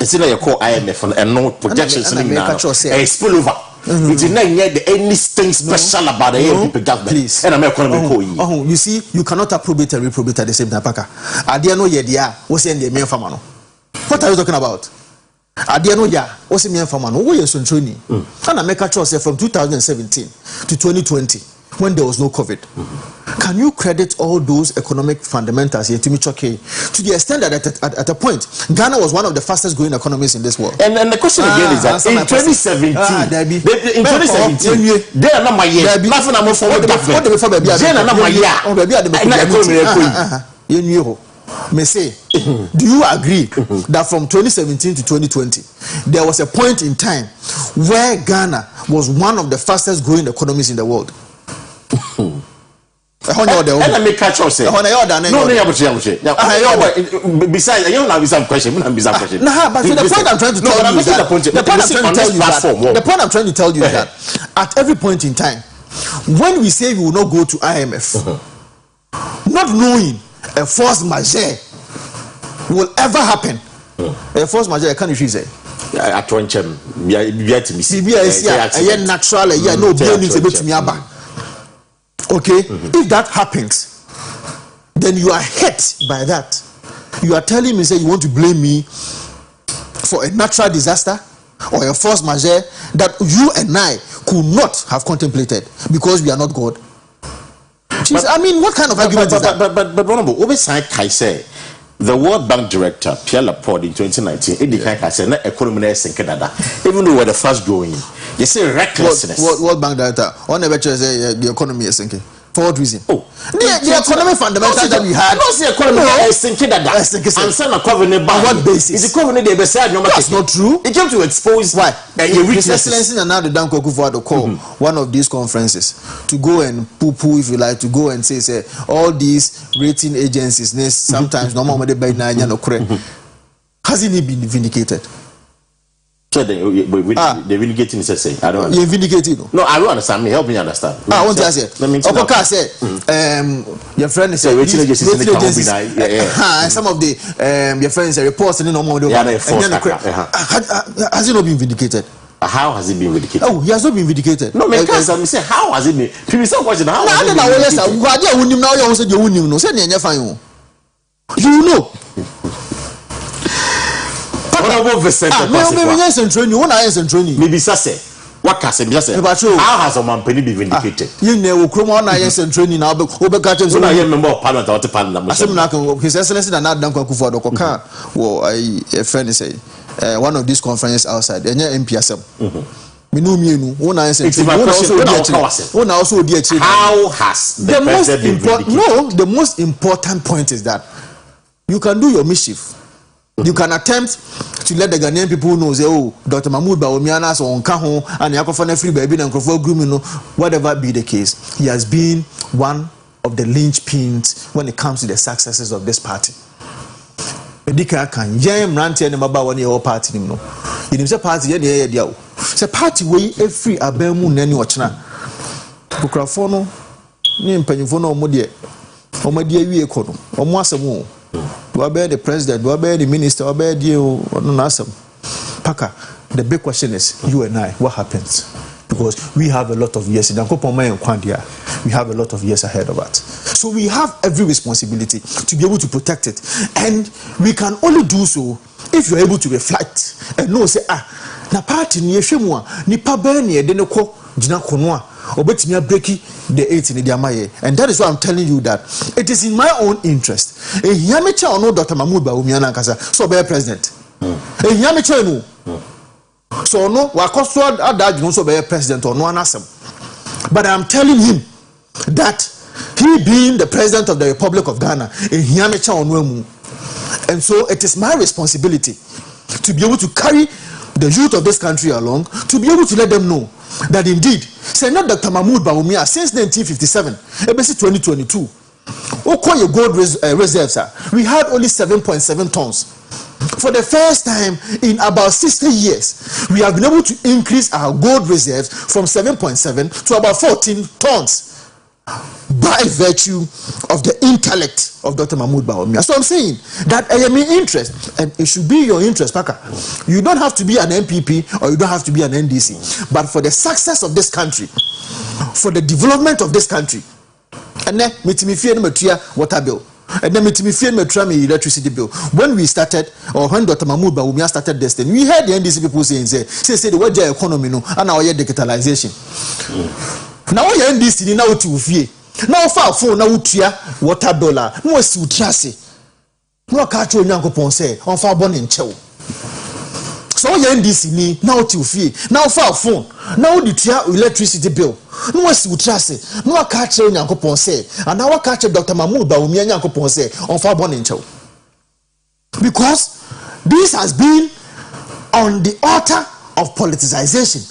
It's in your core IMF and no projections in now. A spill over. It's not yet anything special about the people government. Please. And I'm economic. Oh, you see, you cannot approbate and reprobate at the same time. I didn't know yet. What's in the main famano? What are you talking about? I didn't know ya. What's in the main famano? Who is in training? And I make a choice from 2017 to 2020 when there was no COVID. Can you credit all those economic fundamentals here to me, okay, to the extent that at a point, Ghana was one of the fastest growing economies in this world? And the question again is that in 2017, they are not my year. Nothing I'm for may say, do you agree that from 2017 to 2020 there was a point in time where Ghana was one of the fastest growing economies in the world? And I make catch us. No, besides, I don't have some question. But the point I'm trying to tell you is that the point I'm trying to tell you is that at every point in time, when we say we will not go to IMF, not knowing a force majeure will ever happen. A force majeure, can you say? At one time, we are to miss. Natural, no. Okay, if that happens, then you are hit by that. You are telling me, say, you want to blame me for a natural disaster or a force majeure that you and I could not have contemplated because we are not God. I mean, what kind of argument is that? But Honorable, oversight I say, the World Bank director Pierre Laporte in 2019, even though we're the fast growing, you say recklessness. World Bank director, on the say the economy is sinking. For what reason? Oh, the economic fundamentals that we had. No, the economy is sinking. And some are covering it by what basis? It's economy they beside no. That's not true. It came to expose why His Excellency and now the Dan Kwaku to call one of these conferences to go and poo-poo, if you like, to go and say all these rating agencies. Sometimes no more they buy no correct. Hasn't he been vindicated? So they vindicating is saying. I don't understand. You vindicated? No, I don't understand. Help me understand. I want to say. Okoka said, your friend is rating agencies. And some of the your friends are reports and no more. Has he not been vindicated? How has he been vindicated? Oh, he has not been vindicated. No, man, can't say how has he been? People say question how has he been vindicated? You know. Honorable Vincent, maybe say what can say? How has a man penny been vindicated? You know, Chroma and training now, but I member of parliament or the parliament. His Excellency and not Duncan Kufa, the Coca, or a friend say one of these conferences outside, and your MPSM. How has the most important point is that you can do your mischief. You can attempt to let the Ghanaian people know, say, oh, Dr. Mahmoud Bawumia so on Kaho and Yakofana free baby and Crofo Grum, whatever be the case, he has been one of the linchpins when it comes to the successes of this party. Medika can jam ranty and about one year party. You know, say party, yeah, say party way every abemu nani watchna. Bukrafono, name Penfono Modia, or Modia Yekono, or Mwasamo. Do I bear the president? Do I bear the minister? Do I bear you? Paka, the big question is you and I, what happens? Because we have a lot of years. We have a lot of years ahead of us. So we have every responsibility to be able to protect it. And we can only do so if you're able to reflect and know, say, na party ni eshemwa, ni pabeni edeneko jina konwa. Obetimi breaki the 8 in the Amaye. And that is why I'm telling you that it is in my own interest. A Yamicha or no Dr. Mahmoud Bawumia Kasa, so be president. A Yamicha no. So no, wakoso adage no so be president or no anasem. But I'm telling him that he being the president of the Republic of Ghana, and so it is my responsibility to be able to carry the youth of this country along, to be able to let them know that indeed, say not Dr. Mahmoud Bawumia since 1957, ABC 2022, your gold reserves, we had only 7.7 tons. For the first time in about 60 years, we have been able to increase our gold reserves from 7.7 to about 14 tons by virtue of the intellect of Dr. Mahmoud Bawumia. So I'm saying that I am in interest, and it should be your interest, Paka. You don't have to be an MPP or you don't have to be an NDC, but for the success of this country, for the development of this country, and then water bill. And then electricity bill. When we started, or when Dr. Mahmoud Bawumia started this thing, we heard the NDC people saying, say the word economy no, and our digitalization. Now we NDC now to fear. Now far phone now to water bill. No si utrase. No catch you nyanko ponse on far born in chew. So we NDC ni now to fear. Now far phone. Now the tia electricity bill. No si utrase. No catch you nyanko ponse. And now catch Dr. Mahmoud Bawumia nyanko ponse on far born in chew. Because this has been on the altar of politicization.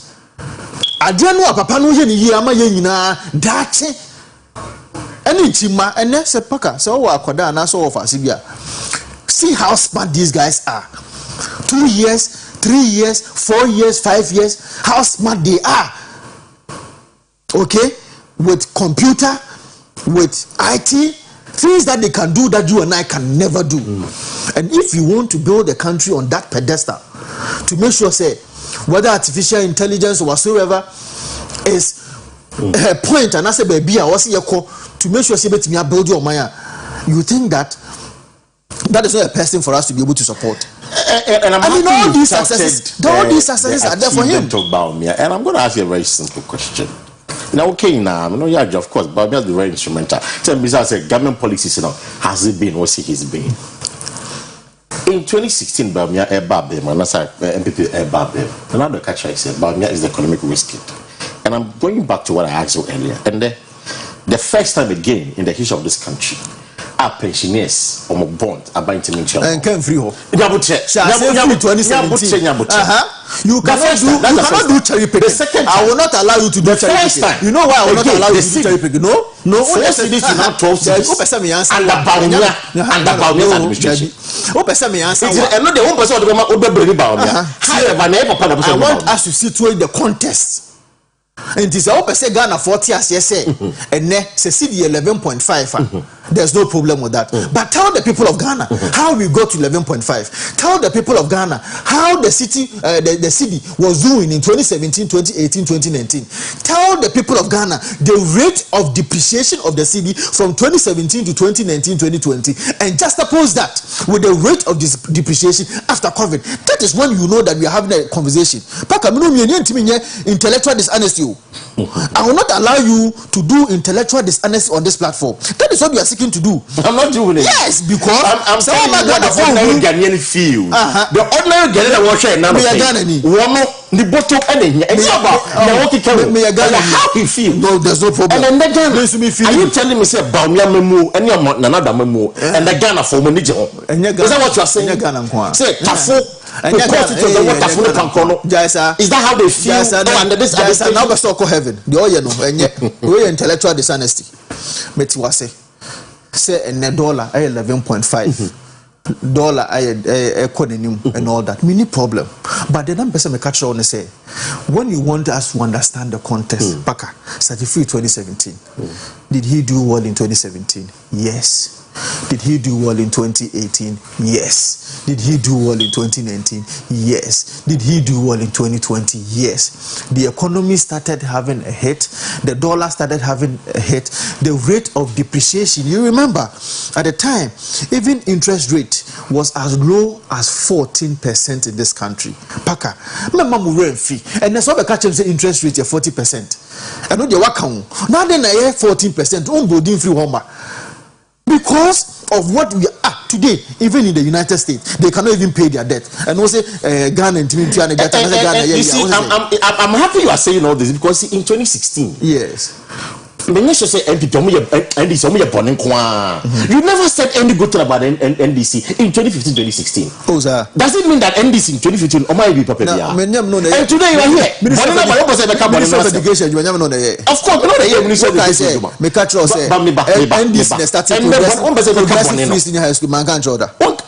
Adiano papa no ye ni yi ama ye nyina dache eni chima ene se paka so wa akoda na so offer sibia. See how smart these guys are. 2 years, 3 years, 4 years, 5 years, how smart they are. Okay, with computer, with IT, things that they can do that you and I can never do. And if you want to build a country on that pedestal, to make sure say whether artificial intelligence or whatsoever is a point, and I say baby I was here to make sure say bet me build your mind, you think that is not a person for us to be able to support. And I mean all these successes are there for him. And I'm going to ask you a very simple question. Now, okay, now, I know you are, of course, but I'm very instrumental. Tell me, government policies, has it been? What's it been? In 2016, Bawumia Ebabem, and that's MPP Ebabem. Another catcher is Bawumia is the economic risk. And I'm going back to what I asked you earlier. And the first time again in the history of this country, our pensioners or bond are buying to me. And came free. You cannot do cherry picking. I will not allow you to do cherry picking. You know why I will not allow you to do cherry picking? No. First cities to now 12 cities. And the Bawumia administration. I want us to situate the context. And this is say Ghana 40 as you say, and ne say CD 11.5. There's no problem with that. But tell the people of Ghana how we got to 11.5. Tell the people of Ghana how the city, the city was doing in 2017, 2018, 2019. Tell the people of Ghana the rate of depreciation of the city from 2017 to 2019, 2020, and just oppose that with the rate of this depreciation after COVID. That is when you know that we are having a conversation. Intellectual dishonesty. I will not allow you to do intellectual dishonesty on this platform. That is what we are seeking to do. I'm not doing it. Yes, because I'm saying what the ordinary Ghanaian feel. The ordinary Ghanaian watch it now. The bottom and it's about how he feel. No, there's no problem. And then are you telling me say Bawumia memo and your another memo and the Ghana for money? Is that what you are saying? Say Tafo. Is that how they feel? Under this now we start heaven. The oil no and we intellectual dishonesty. Metiwase say $11.5 and all that. Mini problem. But the number person me catch on say when you want us to understand the context, Baka certificate 2017. Did he do well in 2017? Yes. Did he do well in 2018? Yes. Did he do well in 2019? Yes. Did he do well in 2020? Yes. The economy started having a hit. The dollar started having a hit. The rate of depreciation, you remember, at the time, even interest rate was as low as 14% in this country. Paka, and that's why the catch say interest rate is 40%. And no, they work now then I 14%. Free Homer. Because of what we are today. Even in the United States, they cannot even pay their debt. And also Ghana and Ghana. You see, I'm happy you are saying all this because in 2016, yes. You never said any good thing about NDC in 2015-2016. Oh, sir. Does it mean that NDC in 2015 or might be prepared? And today you are here. Minister of Education, you never know the of course, not the Minister of Education. NDC started progressive free senior high school. Man can't show that. But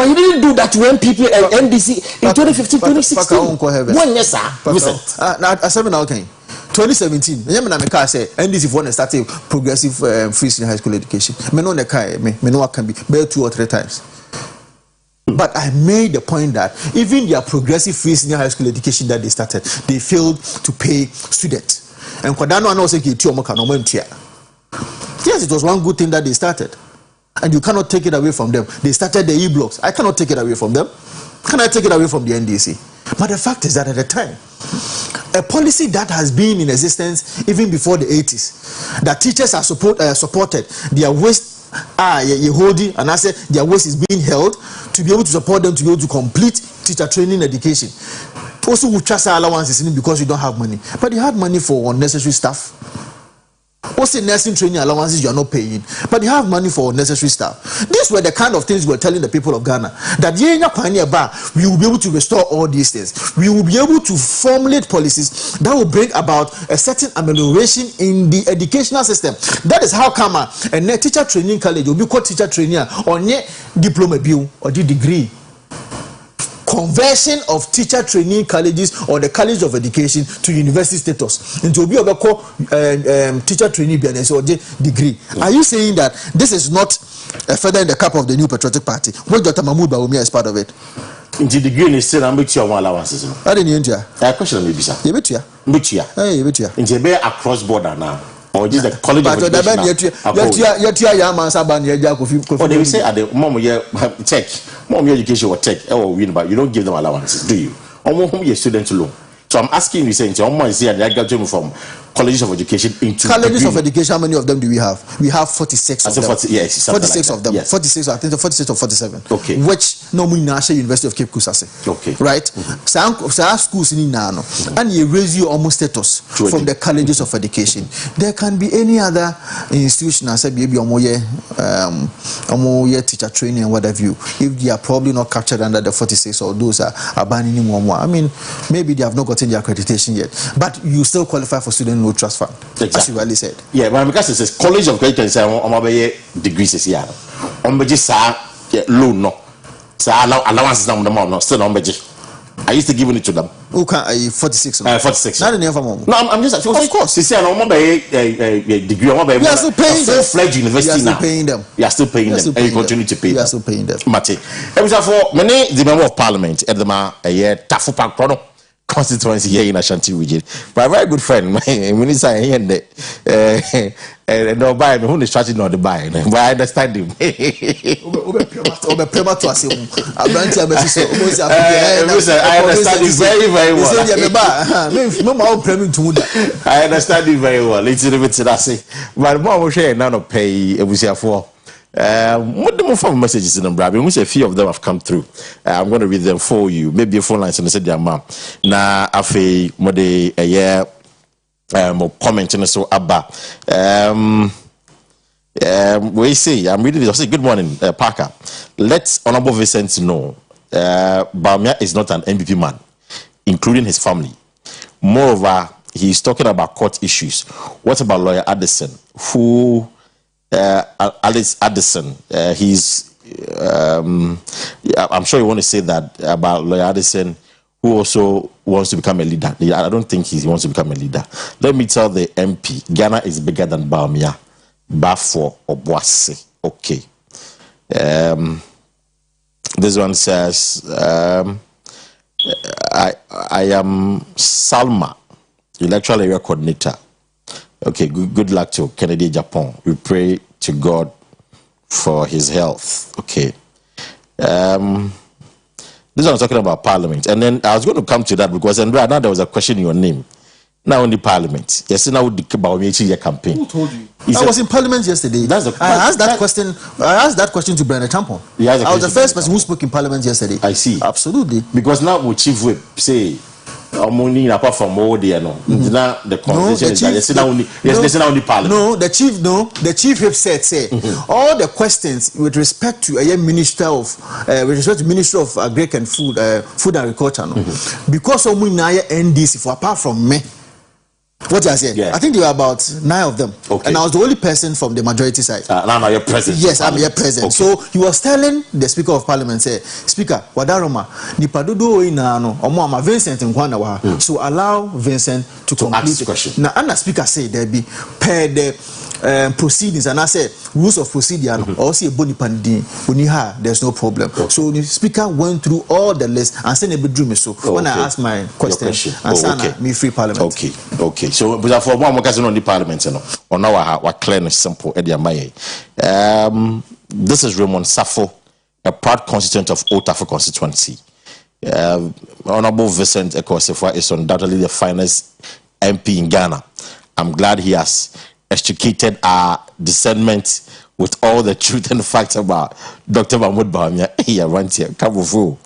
you didn't do that to NPP and NDC in 2015-2016. One yes, sir. Now, 2017, I say NDC for started progressive free senior high school education. Me no can be 2 or 3 times. But I made the point that even their progressive free senior high school education that they started, they failed to pay students. And yes, it was one good thing that they started. And you cannot take it away from them. They started the e-blocks. I cannot take it away from them. Can I take it away from the NDC? But the fact is that at the time, a policy that has been in existence even before the 80s, that teachers are supported, their waste holding, and I said their waste is being held to be able to support them to be able to complete teacher training education. Also, we trust allowances because you don't have money, but you had money for unnecessary stuff. Also, nursing training allowances you are not paying, but you have money for necessary stuff. These were the kind of things we were telling the people of Ghana, that we will be able to restore all these things. We will be able to formulate policies that will bring about a certain amelioration in the educational system. That is how come a teacher training college will be called teacher training on your diploma bill or the degree. Conversion of teacher training colleges or the college of education to university status into be called teacher training or degree. Are you saying that this is not a feather in the cap of the new patriotic party? What Dr. Mahmoud Bawumia is part of it? Into the green is still ambitious allowances. I didn't India. A question maybe sir. Hey, into be across border now. Or just the college of education. Or they say at the mom tech, mom education or tech or win, but you don't give them allowances, do you? Or home your student loan. So I'm asking you, saying, your is here, and graduating from colleges of education into colleges of education. How many of them do we have? We have 46 of them. yes, 46 like of them. Yes. 46, I think 46 or 47. Okay. Which normally National University of Cape Coast. Okay. Right? Some schools in Nano, and you raise you almost status from the colleges of education. There can be any other institution. I said, maybe teacher training and what have you. If they are probably not captured under the 46 or those are abandoning one more. I mean, maybe they have not gotten the accreditation yet, but you still qualify for student loan trust fund. Exactly. As you rightly said. Yeah, but because it says college of education say degrees is here. Loan no. Allowances no still on I used to give it to them. Who can 46? 46. Not the name for mom. No, I'm just of course. You see, I'm a degree. We are still paying them. Full-fledged university now. You are still paying them. And you continue to pay them. You are still paying them. Mate, for many the member of parliament at the Tafu Park constituency here in Ashanti region. My very good friend, my minister here and no buy who is starting not the buy, but I understand him. I understand it very, very well. I understand it very well. It's a little bit I say, but more share none of pay it was here for. What the more phone messages in them, Brad? Which a few of them have come through. I'm going to read them for you. Maybe a phone line and said, "Dear mom, na afe mode a year commenting so abba." We say I'm reading this. I say, "Good morning, Parker. Let Honorable Vincent know, Bawumia is not an MPP man, including his family. Moreover, he is talking about court issues. What about lawyer Addison, who?" Alice Addison, he's I'm sure you want to say that about lawyer Addison, who also wants to become a leader. I don't think he wants to become a leader. Let me tell the MP, Ghana is bigger than Bawumia. Bafo or Boise. Okay. This one says, I am Salma, electoral area coordinator. Okay, good luck to Kennedy, Japan. We pray to God for his health. Okay. This one I'm talking about parliament. And then I was going to come to that because now there was a question in your name. now in the parliament. Yes, now the Bawumia campaign. Who told you? I was in parliament yesterday. I asked that question. I asked that question to Brenda Champon. I was the first person who spoke in parliament yesterday. I see. Absolutely. Because now we chief whip say money apart from all there no. Now the conversation is that yes, now only parliament. No, the chief whip said all the questions with respect to a minister of Agriculture and Food and Agriculture no. Because of money NDC for apart from me. What I said? Yeah. I think there were about 9 of them, and I was the only person from the majority side. Now you're present. Yes, I'm here present. So he was telling the Speaker of Parliament, say, Speaker, Wadaroma, Nipadudo inano, Omama Vincent Nkwana. So allow Vincent to complete ask the question. Now, and the Speaker said there be per the proceedings, and I said rules of procedure. Also, boni pandi, uniha, there's no problem. So the Speaker went through all the list and said a bedroom. So when I asked my question, and me free Parliament. Okay. So, but for one more on the parliament, or now we're clear and simple. This is Raymond Safo, a proud constituent of Otafu constituency. Honorable Vincent Akua Asiedua is undoubtedly the finest MP in Ghana. I'm glad he has extricated our discernment with all the truth and facts about Dr. Mahmoud Bawumia. Here, right here, Kabufu.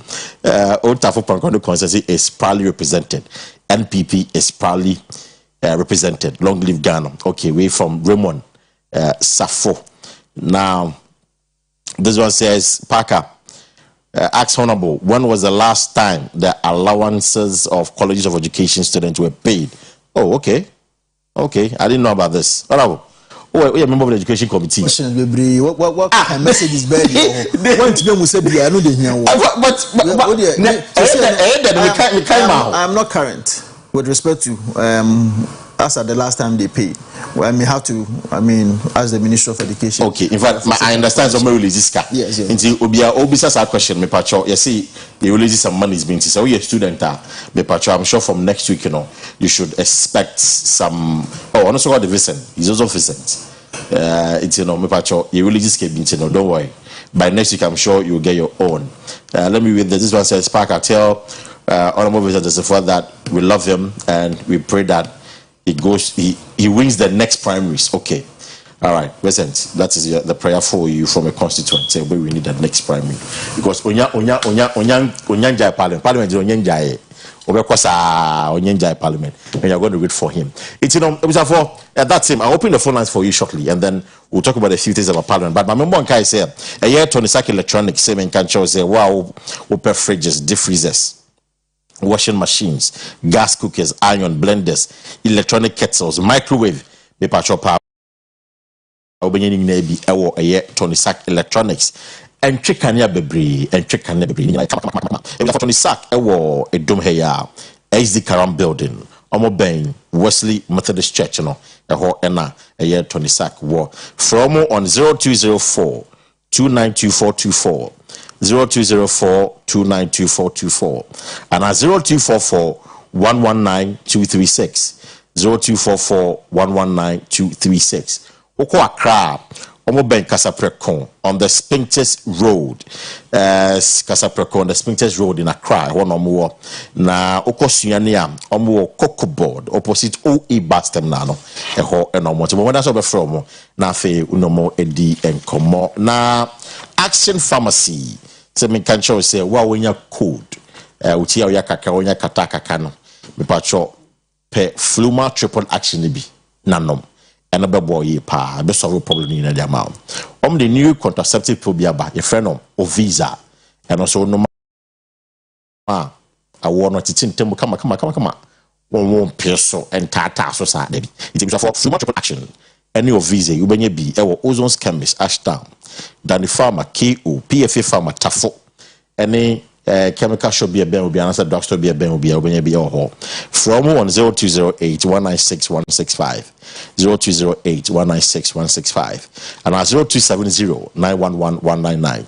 Otafu constituency is proudly represented. NPP is proudly represented. Long live Ghana. Okay, we from Raymond Safo. Now, this one says, Parker, ask Honorable, when was the last time the allowances of colleges of education students were paid? Oh, okay. I didn't know about this. Honorable, we are a member of the education committee. What message is bad? I'm not current with respect to as at the last time they paid. Well, I may have to, ask the Minister of Education. Okay, in fact, I understand some release this car. Yes. Until Obisa our question, me pacho, you see, you release some money is being so you're a student, me pacho, I'm sure from next week, you should expect some. Oh, and also got the Vincent. He's also Vincent. It's me pacho, you release this came, don't worry. By next week, I'm sure you'll get your own. Let me read this. This one says, Parker, tell Honorable Vincent Asiedua that we love him and we pray that he wins the next primaries. Okay. All right, Vincent, that is the prayer for you from a constituent. Say we need the next primary. Because Onyanjai Parliament is Onyanjai. Onyanjai Parliament. And you're going to read for him. It's at that time, I'll open the phone lines for you shortly, and then we'll talk about a few things about Parliament. But my member Kai said, a year Tony Sack Electronics, same can show say, wow, open fridges, deep freezers, washing machines, gas cookers, iron blenders, electronic kettles, microwave, paper chopper, Tony Sack Electronics, and Chikania Bebri, and Chikania Bebri. For Tony Sack, a dome here, HD Karam building, Omo Bain, Wesley Methodist Church, a year Tony Sack war. From on 0204 292424. 0204 292424 and at 0244 119 236 0244 119 236. Oko Accra, Omo Ben Kasaprekon on the Spintex Road. Kasaprekon on the Spintex Road in Accra. One omo na Oko Suania, Omo Coco Board opposite OE Bus Terminal. Eho enomo. So when that's over from na fe unomo edi enkomo na Action Pharmacy. So me can show say wa wenya code. Uti ya kaka wenya kataka kano. Me pacho pe Fluma triple action bi nanom. And a boy pa be solve problem in the amount. The new contraceptive pill biaba your friend of visa and also no I want not to tell come. One peso and tata so sad. It is for Fluma triple action. Any of visa you benye be Ozon's chemist Ashdown. Danny Farmer KO PFA Farmer Tafo. Any chemical shop be a ben will be answered drugstore be a ben will be a hall. From 0208 196 165 0208 196 165 and 0270 911 199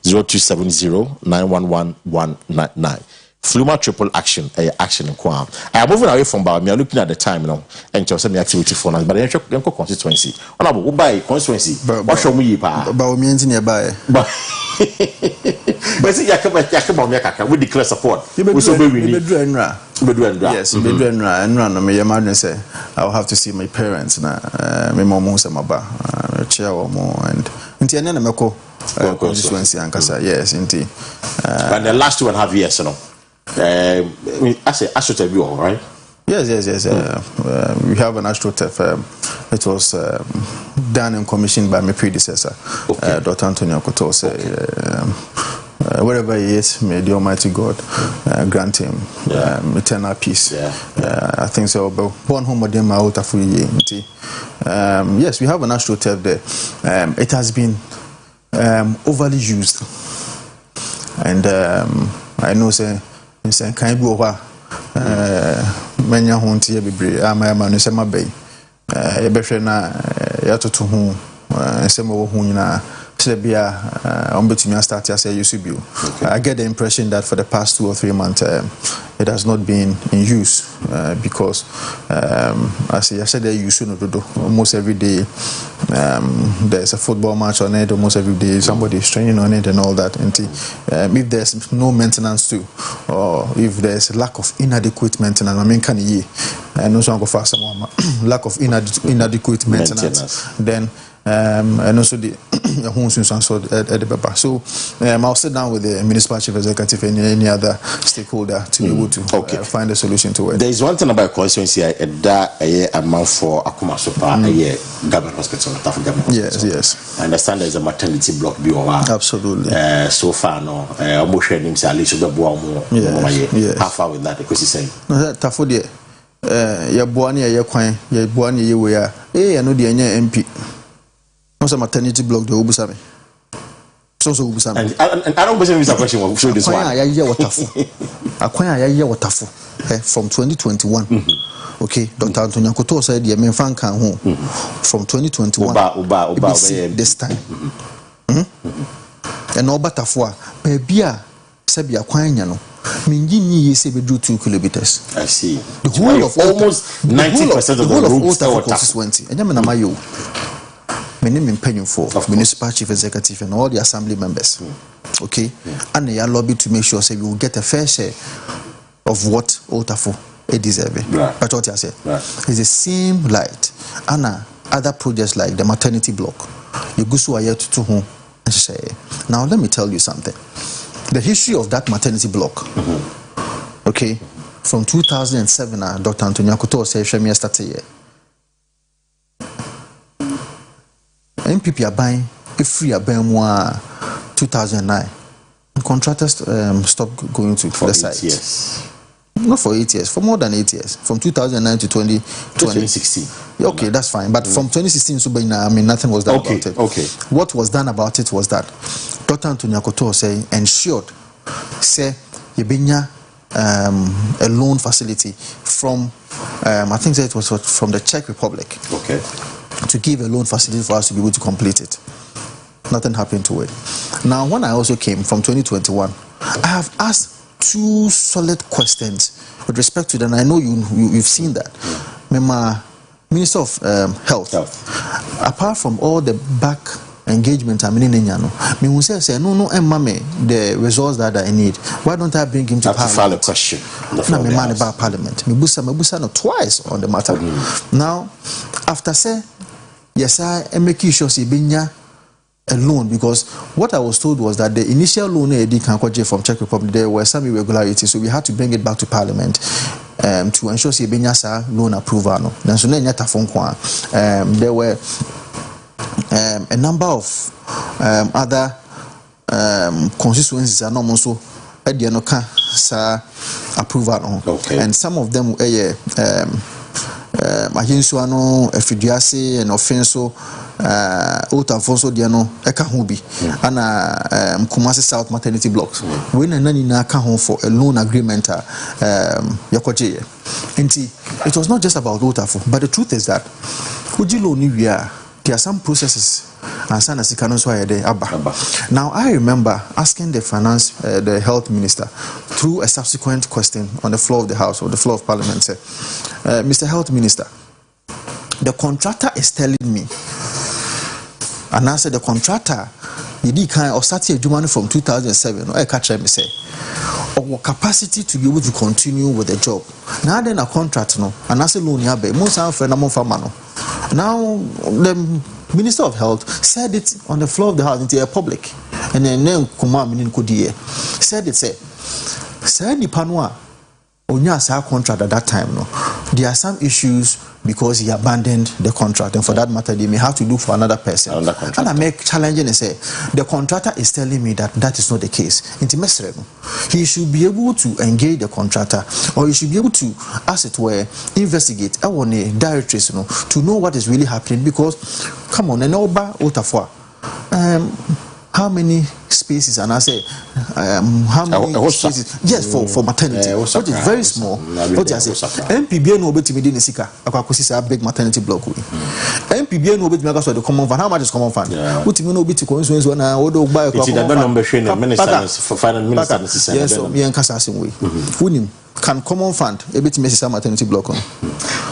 0270 911 199. Fluma triple action, action in Kwam. I am moving away from Bawumia, looking at the time now, and just send me activity for us. But I don't constituency. Honorable, buy constituency. What show me, Pa? Bawumia nearby. But see, we declare support. Yes, no me imagine say I'll have to see my parents na me mom say maba chair or more and nti na meko constituency ankasa yes nti and the last 2.5 years you know I should have you all right. Yes. We have an AstroTurf. It was done and commissioned by my predecessor, Dr. Antonio Koto. Wherever he is, may the Almighty God grant him eternal peace. I think so. But born home with them out of yes, we have an AstroTurf there. It has been overly used, and I know say can go over. Menya honti ya bebre ama no sema bay e behwe na ya toto ho sema wo ho nyina se bia ombetumi start as you should be. I get the impression that for the past 2 or 3 months it has not been in use because as I said, you should not do almost every day. There's a football match on it almost every day. Somebody is training on it and all that. And if there's no maintenance too, or if there's lack of inadequate maintenance, I mean, can you also go for some lack of inadequate maintenance, then and also the so I'll sit down with the municipal chief executive and any other stakeholder to be able to find a solution to it. There is one thing about constituency that a amount for Akua Asiedua a government hospital. Yes. I understand there's a maternity block. Absolutely. So far, no. Almost sharing salary so the how far with that? Because he's saying. Tafodi, ya buani ya kwan, ya buani ya wea. I know the MP. No maternity block the Obusame. So Obusame. And I don't believe this question will show this one. Akwa watafu. From 2021. Okay, Dr. Antonio Koto said the main fan can home from 2021. Uba this time. And no batafua. Bebia Sabia Kwanyano. Mingi say we do 2 kilometers. I see. The whole of almost 90% of the roads are constituency. And Yamanamayo. My name is Penny for municipal chief executive and all the assembly members. Okay? And they are lobby to make sure say we will get a fair share of what Otafo deserve. But what I said is the same light and other projects like the maternity block. You go to home and say, now let me tell you something. The history of that maternity block, okay, from 2007, Dr. Antonio Koto said, "Shemi started here." MPP are buying a free abemwa 2009. Contractors stopped going to the site. Yes. Not for 8 years, for more than 8 years, from 2009 to 2016. Okay, that's fine. But from 2016 to nothing was done about it. Okay. What was done about it was that Dr. Antonio Koto ensured, say, Yebinya a loan facility from, I think that it was from the Czech Republic. Okay. To give a loan facility for us to be able to complete it. Nothing happened to it. Now, when I also came from 2021, I have asked 2 solid questions with respect to that. And I know you've seen that. Mema, Minister of Health, apart from all the back engagement I'm in Nyano, me will say no mame the results that I need. Why don't I bring him to Parliament? File a question. No, me man about Parliament. Me busa no twice on the matter. Now, after say yes, I make sure see binya a loan, because what I was told was that the initial loan from Czech Republic, there were some irregularities, so we had to bring it back to Parliament to ensure see binya loan approval. No, there were a number of other constituencies are not also at the approval. And some of them Ahinsuano, Efidiase, and Offenso, Otafonso Diano, Ekahubi, and Kumasi South maternity blocks. When and then home for a loan agreement, Yakoje. It was not just about Otafo, but the truth is that there are some processes and now I remember asking the health minister through a subsequent question on the floor of the House or the floor of Parliament, said, Mr. Health Minister, the contractor is telling me, and I said the contractor You did kind of start a from 2007. I catch me say, or capacity to be able to continue with the job. Now then a contract no, and I say loan yabe. Most of friend among famano. Now the Minister of Health said it on the floor of the house into a public, and then Kuma Minin Kudie said it said the panwa. Onya sa contract at that time no. There are some issues because he abandoned the contract, and for that matter they may have to look for another person. And I make challenging and say the contractor is telling me that that is not the case. He should be able to engage the contractor, or he should be able to, as it were, investigate directories to know what is really happening, because come on, and Otafwa. How many spaces, and I say how many spaces? Yes, for maternity, which is very small. What I say, MPBA no bet me didn't sika. Akua Asiedua a big maternity block. MPBA no bet me because of the common fund. How much is common fund? What you no bet to consume when I would buy a common fund. For finance minister. Yes, so me and Kasa way. Unim can common fund a bit Messi maternity block on.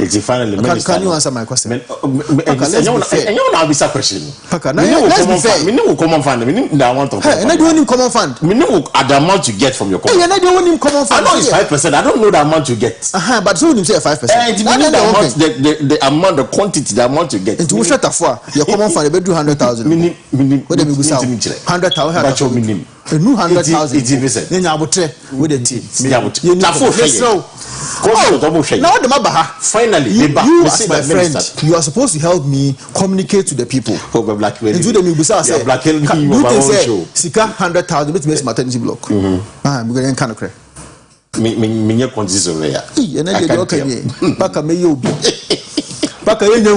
It's finally can you answer my question? And you know this question. Let's be fair. We know common fund. We know the amount of. And I don't need common fund. We know the amount you get from your common. And I don't need common fund. I know it's 5%. I don't know the amount you get. But so you say 5%. The amount, the quantity, the amount you get. Into which your common fund they do 100,000. What do you say? 100,000. A new 100,000. Then you have to with the team. Now the Mabaha. Finally, you as my friend, you are supposed to help me communicate to the people. Into the Mibusa say, you can say, Sika 100,000, which makes maternity block. I'm going to kind of cry. Me consist of there. And then you can Paka may you be. Finally.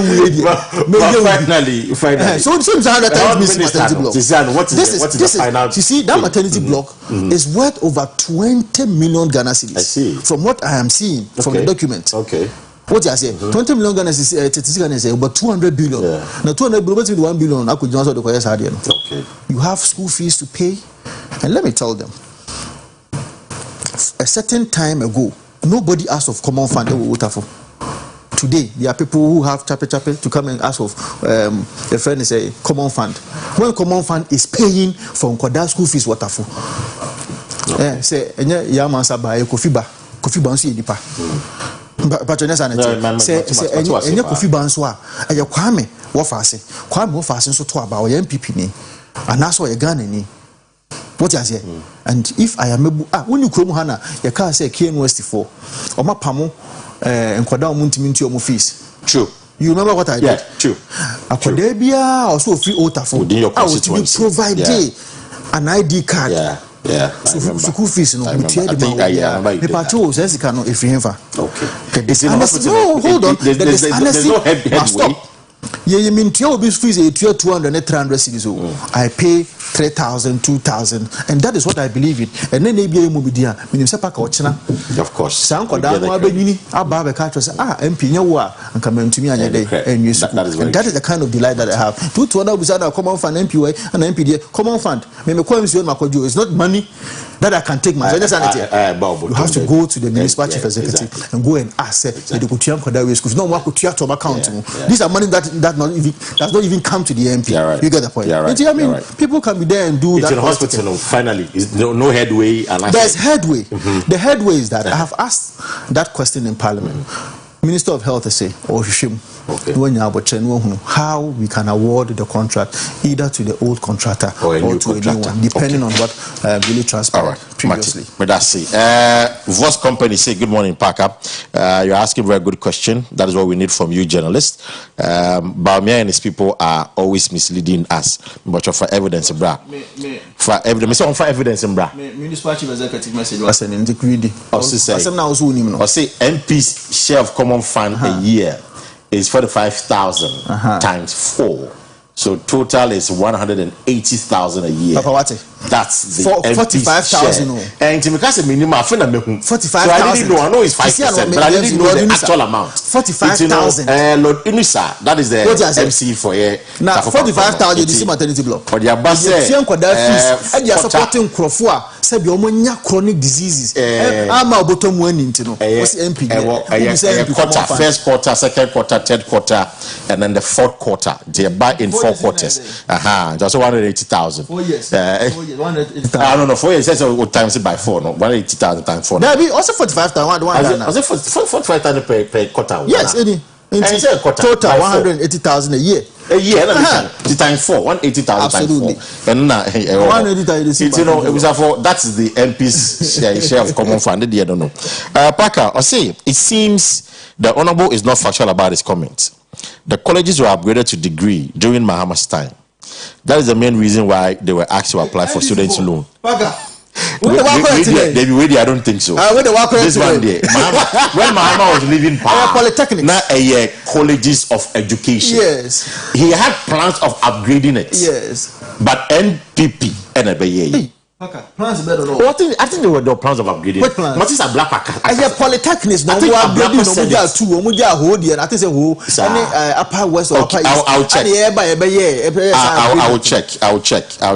So it's 100,000 maternity block. What is the final? You see, that maternity block is worth over 20 million Ghana cedis. I see. From what I am seeing from the document. Okay. What I say? 20 million Ghana cedis is about 200 billion. Now 200 billion to 1 billion. I could just the choirs had. Okay. You have school fees to pay, and let me tell them. A certain time ago, nobody asked of common fund. Today, there are people who have chape to come and ask of a friend is a common fund. When common fund is paying for Nkoda school fees, what for? Say, Yaman Saba, Kofi Bansi Dipa. Patroness and say, Kofi Banswa, and your Kwame, Kwame Wafase, so to about MPP, and that's why you're Ghana. What I say? And if I am when you come Hana, your car say Kian West for, or my Pamo. And Kwada Muntiminti or fees. True. You remember what I did? Yeah, true. Akwadebia also free Otafo. Within your constituency. Provide an ID card. Yeah. So school fees, no. I think I remember. The patrol says it cannot if you have. Okay. No, hold on. There's no headway. You mean your fees a 200 300 cedis. I pay 3,000, 2,000, and that is what I believe in. And then maybe Mubidia, of course. Some MP and come to me and that is the kind of delight that I have. Two to another without a common fund MPA and MPD common fund. It's not money that I can take myself. You have to go to the municipal chief executive and go and ask no one could to account. These are money that does not even come to the MP. You get the point. I mean, people can be there and do it's that. In hospital, finally, is no headway. There's headway. The headway is that I have asked that question in Parliament. Minister of Health say, or Shim, how we can award the contract either to the old contractor or to a new one, depending on what really transpired previously. But that's it. Voice Company say, good morning, Parker. You're asking a very good question. That is what we need from you, journalists. Baumia and his people are always misleading us. But for evidence, bra. For evidence, for evidence, bra. Municipal chief executive message was an integrity. Or say MP's share of common fund a year is 45,000 times 4. So total is 180,000 a year. Papa, what? That's the For MP's 45,000. share. And because the minimum, I feel like 45,000. So I didn't know. I know it's 5%, but I didn't know the actual amount. 45,000. Lord Inusa, that is the MC for a. Now 45,000 you see maternity block. But your boss said, and you are supporting Crofua. Said you are chronic diseases. I'm a bottom one into no. What's MP? Quarter, first quarter, second quarter, third quarter, and then the fourth quarter. They buy in 4 quarters. Just 180,000. 4 years. I don't know. 4 years. So times it by 4. No, 180,000 times 4. There be also 45,000. Was it 45,000 per quarter? Yes, any. Total 180,000 a year. A year, times 4, 180,000 absolutely. Times 4. And now, 180,000. You know, it was for that's the MP's share of common fund. I don't know. Parker, I say it seems the Honourable is not factual about his comments. The colleges were upgraded to degree during Mahama's time. That is the main reason why they were asked to apply for students' loan. Parker. Maybe I don't think so. This one day, when Mahama was leaving polytechnics, not a colleges of education. Yes, he had plans of upgrading it. Yes, but NPP and a plans better know. I think there were the plans of upgrading. What plans? What is a black pack? I have polytechnics. No more upgrading. No more two. No more hold here. I think say who? Upper west or upper east. I'll check. I'll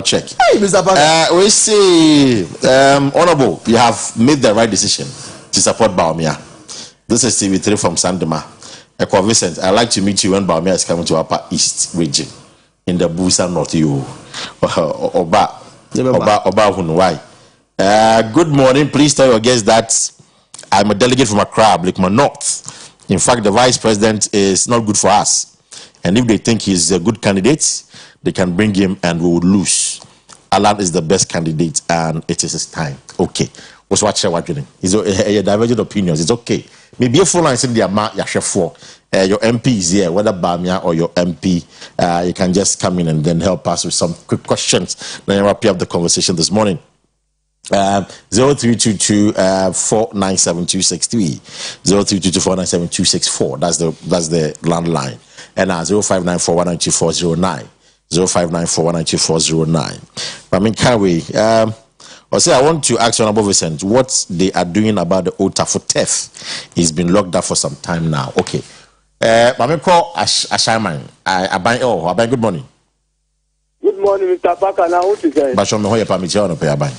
check. Hey, Mr. Parker. We see, Honourable, you have made the right decision to support Baumia. This is TV3 from Sandema. Akua Vincent, I'd like to meet you when Baumia is coming to Upper East region in the Busa North. Good morning. Please tell your guests that I'm a delegate from Accra, Blakeman North. In fact, the vice president is not good for us. And if they think he's a good candidate, they can bring him and we would lose. Alan is the best candidate and it is his time. Okay. What's what you're doing? It's a divergent opinions. It's okay. Maybe a full line in the amount your MP is here, whether Bamia or your MP, you can just come in and then help us with some quick questions. Then wrap up the conversation this morning. 0322 497 0322 497 That's the landline. And 0594 194 0594 I mean, can we? I say I want to ask Honourable Vincent what they are doing about the OTA for theft. He's been locked up for some time now. Okay. Mami call Ashaman. Abai, good morning. Good morning, Mr. Parker. Now, what is it? But show me how you permit you to pay Abai.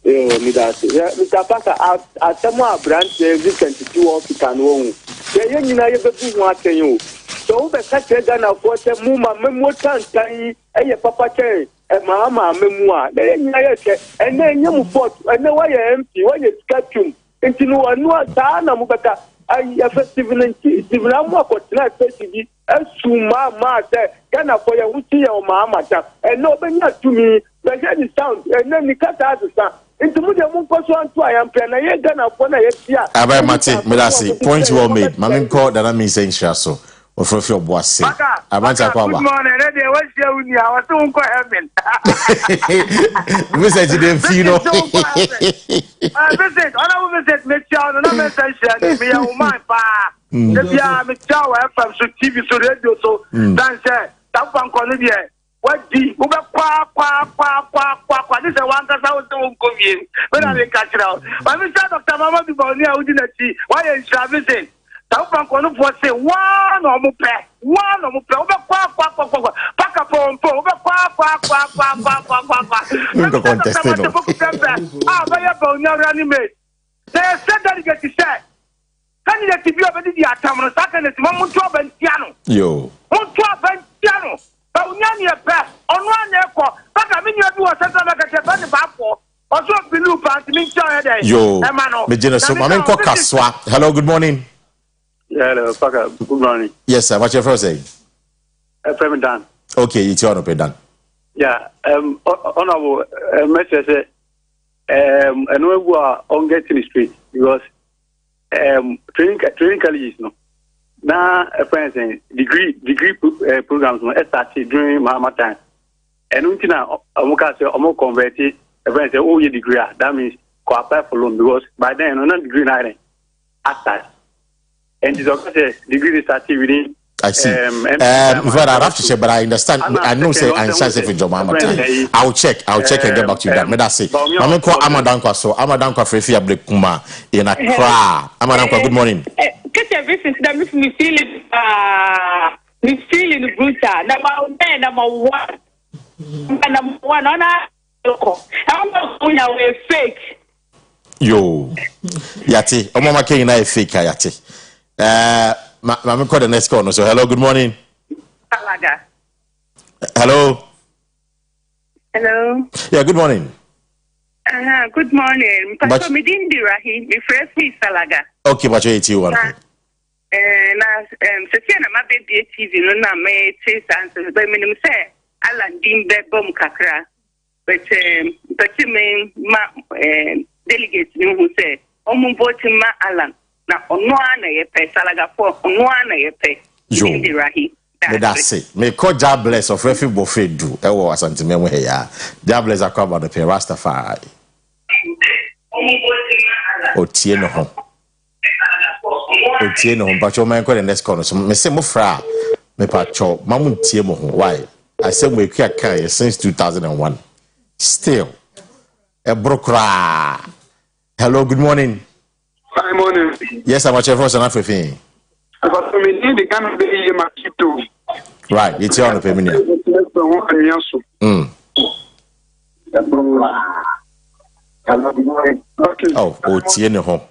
Mr. Parker, I tell my branch, this can do all you can own. You know, you want to you. So, the catcher gonna force a mumma, memo chance, and your papa chain, and mamma, memoir. And then you fought, and no way empty, when you catch him. Into no Dana Mubata. I have Stephen Ramwa for tonight, as to Mamma said, Gana for your Wuti or Mamma, and no, but not to me, but then sound, and then the cat has a sound. Into the Munkoso, I am planning a gun of one. Abai Mate, Medasi, point well made. Mamin called that I mean saying Shaso. Or for your boss. Good morning. What's your union? I was so heaven. Visit them, Fino. Visit, I visit Mitchell, and I'm essentially me, my pa. If you are Mitchell, from TV, so radio, so dance, that one Columbia. What the this is one that I was doing going when I catch it out. But Mr. Dr. Mama Bibonia, who didn't see why is Travis? One or more pair, pack up on they said that you get to say, can you get to be over the atom second is one job and piano? Yo, one job and piano. But when you're back on one airport, but I mean, you do a central like a bunny back for. Also, blue pants, me, yo, hello, good morning. Hello, Parker. Good morning. Yes, sir. What's your first name? I'm Dan. Okay, it's your name, Dan. Yeah. Honorable message. And we are on getting street because training colleges no. Now, for instance, degree programs no started during my time. And until now, I'm going convert it. For instance, all your degree. That means go apply for loan because by then, no degree na after. And it's okay. Degree started within. I see. In fact, I have to check, but I understand. I know say I understand if it's your mama. I'll check and get back to you. That me that say. I'm call Amadankwa so Amadankwa Frefi Abre Kuma in Accra. Amadankwa, good morning. Get everything that makes me feeling brutal. Number one. Number one, I'm not fake. Yo, Yati, Mama King na fake Yati. Mama call the next corner. So hello, good morning. Salaga. Hello. Hello. Yeah, good morning. Good morning. Pastor Midindi Rahi, my friend is Salaga. Okay, but you one. Sesiana ma baby TV no na me chase answers but me say Alan Dimbe bom kakra. But me ma delegates who say omo vote ma Alan na ono ana ye pe Salaga for ono ana ye pe Midindi Rahi. That's it. Me call God bless of Refi Buffet do. E wo asante me he ya. God bless akwa ba the pe Rastafari. Otie no ho. Otie no ho. But you man call the next corner. So me say mo fra me pa cho mamu tie mo ho. Why? I say we kia since 2001. Still. E brokra. Hello, good morning. Good morning. Yes, I'm a chef for San African. But me need the kind of the makito. Right, it's on the feminine. Oh, Tiene home.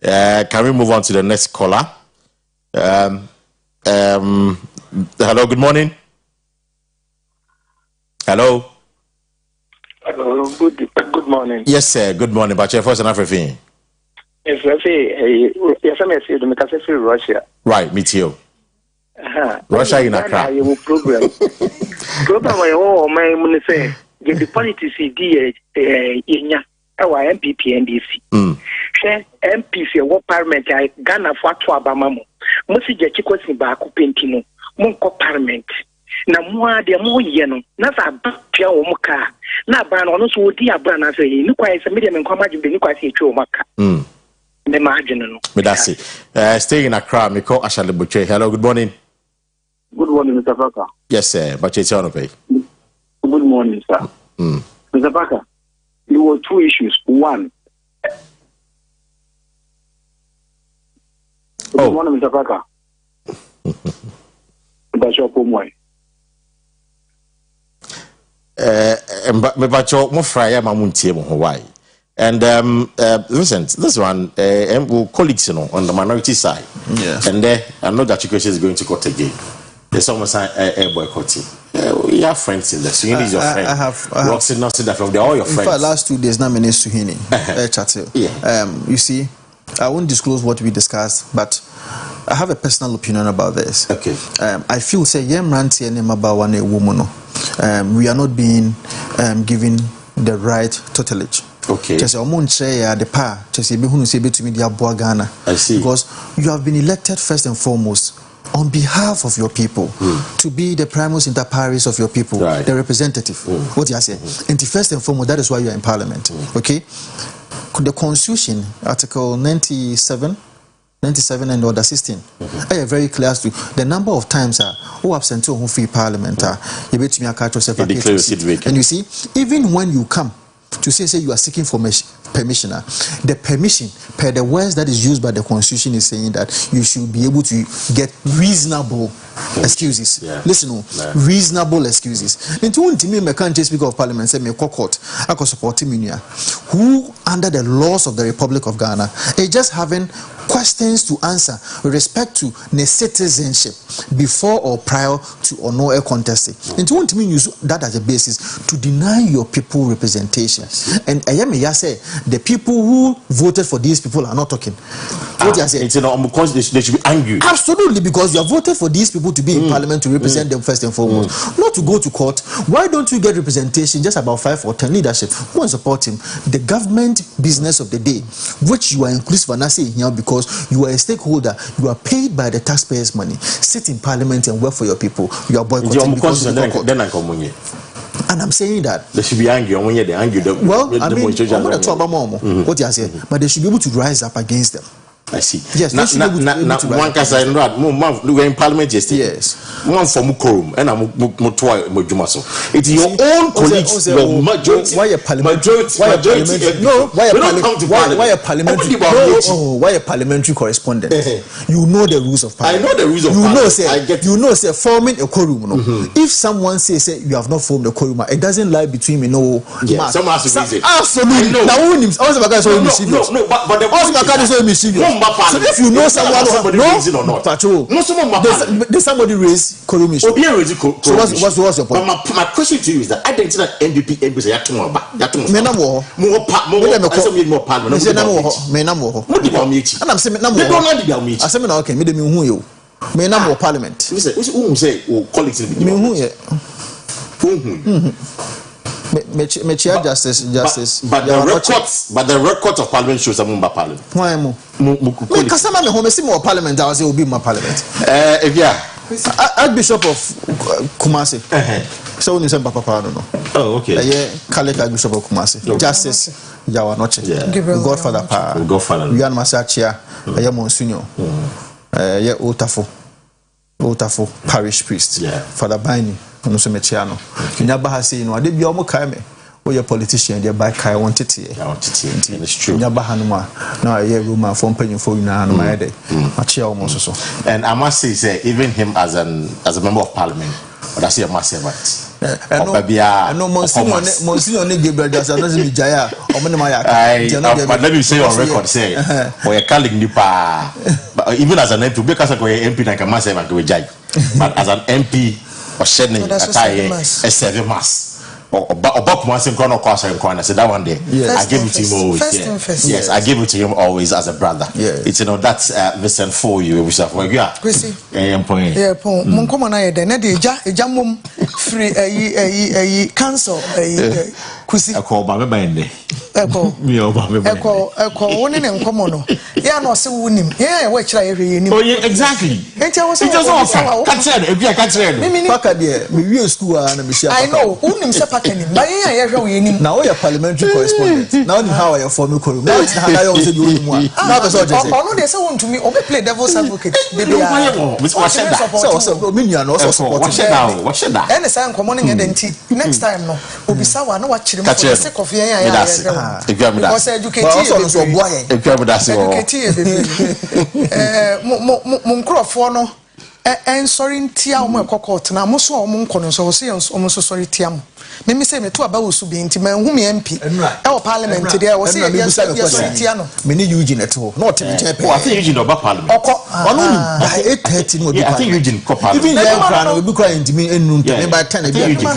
Can we move on to the next caller? Hello, good morning. Hello. Hello, good morning. Yes, sir. Good morning. But you're first and everything. Yes, Russia. Right, me too. Russia in Accra. Program oh my say get the politics inya our MPP NDC. MPC what parliament Ghana for to abama mo. Mo si je Kwesi ba ko pentino. Mo ko parliament. Na mo ade mo ye no. Na sa ba tia wo mo ka. Na ba no no so odi abra na say ni kwa se media men kwa majimbe ni kwa se etwe wo maka. The margin no. But that's it. Stay in Accra, me call Ashale Butche. Hello, good morning. Good morning, Mr. Parker. Yes, sir. But it's on pay. Good morning, sir. Mr. Parker, there were two issues. One. Good morning, Mr. Parker. That's your point. But your more fryer, Mamunti, why? And listen, this one, colleagues, on the minority side. Yes. And I know that Kwesi is going to court again. There's almost a boycotting. We have friends in there. So you need your friend. I have Roxy, not that from they're all your friends. In fact, last 2 days, now I'm to Hini. You see, I won't disclose what we discussed, but I have a personal opinion about this. Okay. I feel say ranty and about one woman. We are not being given the right tutelage. Okay. Just the power. Just Ghana. I see. Because you have been elected first and foremost on behalf of your people to be the primus inter pares of your people, the representative. What do you say? And first and foremost, that is why you are in parliament. Okay. The Constitution, Article 97 and Order 16, are very clear as to the number of times who absent who free parliament. And you see, even when you come to say you are seeking for permission, the permission per the words that is used by the Constitution is saying that you should be able to get reasonable excuses. Listen, reasonable excuses. And to me, I can't just speak of parliament say me court I could support him who under the laws of the Republic of Ghana is just having questions to answer with respect to the citizenship before or prior to or no contesting. And to me use that as a basis to deny your people representation. And I am say the people who voted for these people are not talking. What you say? Because they should be angry. Absolutely, because you have voted for these people to be in parliament to represent them first and foremost, not to go to court. Why don't you get representation? Just about 5 or 10 leadership. Go and support him. The government business of the day, which you are inclusive and I say here because you are a stakeholder, you are paid by the taxpayers' money. Sit in parliament and work for your people. You are boycotting because of the court. And I'm saying that they should be angry when they're angry. Well, I mean, I'm going to talk about more. What you say, but they should be able to rise up against them. I see. Yes, one can say we were in parliament yesterday. Yes. One from Mukorum and I'm Motoa. It is your own colleagues. Why a parliamentary? No, why a parliamentary? Why a parliamentary correspondent? You know the rules of parliament. I know the rules of parliament. You know, say forming a quorum. If someone says you have not formed a quorum, it doesn't lie between me. No, someone has to raise it. Absolutely. Now, no, but the so if you know someone did somebody raise quorum issue? So what's your point? My question to you is that I didn't see that MVP MPs are more parliament. Justice. But the records of parliament shows some parliament. Why more? Because some of the home more parliament. I was will be my parliament. Archbishop of Kumasi. So when you say Papa, no. Oh, okay. Yeah, Khaled Archbishop of Kumasi. Justice Yawanoche. Godfather Pa. Godfather. Yan Masachia. Yeah, Monsignor. Yeah, Otafo parish priest. Yeah. Father Bini. No so mechiano. Nyabaha say no ade bia omo kai me. We politician dey buy kai wanted here. It's true. Nyabaha no ma. Na ye Roman from panyimfo nyina no ma dey. Machia omo so. And I must say even him as a member of parliament, that's a massive no Monsignor ne Gabriel just another be jaya. But let me say on record say we are calling nipa. But even as an MP because I go MP na kama say ma go judge. But as an MP or shedding a 7 mass. Or about once in corner course and corner. So that one day I give it to him always. Yes, I give it to him always as a brother. It's that's Vincent for you. We have Kwesi. Monkomo na yede na de eja mom free cancel Kwesi. Akọ ba me bande. Eko. Me oba me bande. Eko woni ne nkomo no. Ya na ose wonim. Ya we kira ye hwe nim. Oh yeah, exactly. Enti I was saying catch it. Paka there, me we school na me share. I know. Wonim se paka nim. Ba ye hwe we nim. Now you are parliamentary correspondent. Now how are you forming quorum? Now it's how you say you nim one. Now be so just say. No dey say want to me obe play devil's advocate. Baby so me nua no so support. What should that? Any say nkomo ne de nti. Next time no. Obisa wa na wa kire mo for sake of ya because educate mo nkrofo no sorry ntia o mo ekokot na mo so o mo nkono so se o mo so sorry tia mo me say me to aba wo su bi nti man hu me MP e o parliament there wo say ya tia no me ni Eugene eto no te me chepe I think Eugene oba parliament ono ni by 8:30 no be I think Eugene co parliament even you cry no be cry intimi enu by 10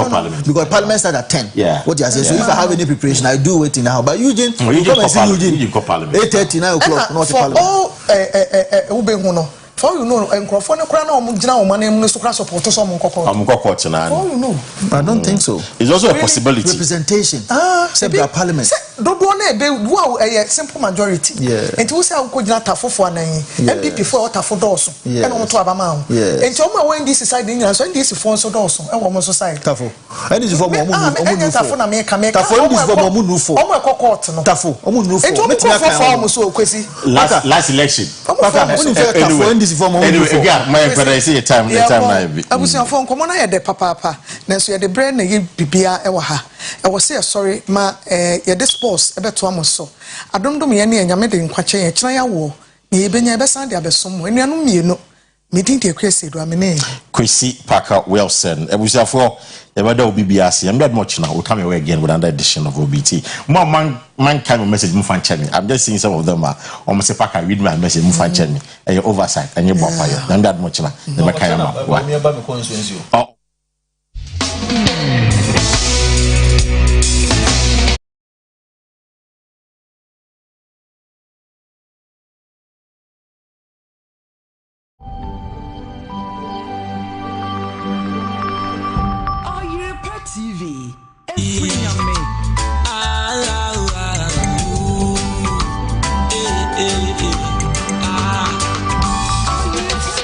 parliament because parliament start at 10 yeah what you say so if I have any preparation I do it now but Eugene co parliament 8:30 9 o'clock not parliament oh ube hu no for you know enkrofo ne kra na o gina o manem no so kra support so mo nkokot na for you know I don't think so it's also a possibility representation say the parliament do na be wo simple majority enti wo say ko gina tafofo anan MPP for tafo doso e no to abama ho enti o ma when this side nyina so this for so doso e wo mo so side tafo and this for mo tafo na me ka tafo this for mo nufo o mo ekokot no tafo o mo nufo enti o mo for mo so Kwesi last election anyway again my brother say time na be abusia for nkomo na ye de papa na so ye de brand na ye bibia e wa ha e wo say sorry ma ye de sports e beto amoso adomdom ye na enyame de nkwache ye kira ya wo na ye benya e besan de abesom enuanu mienu medin de Akua Asiedua me Kwesi Parker Wilson abusia for the weather will be biasi I'm not much now we'll come away again with another edition of OBT more man kind of message move and check me I'm just seeing some of them almost if I can read my message move and check me and your oversight and your bumper I'm that much now the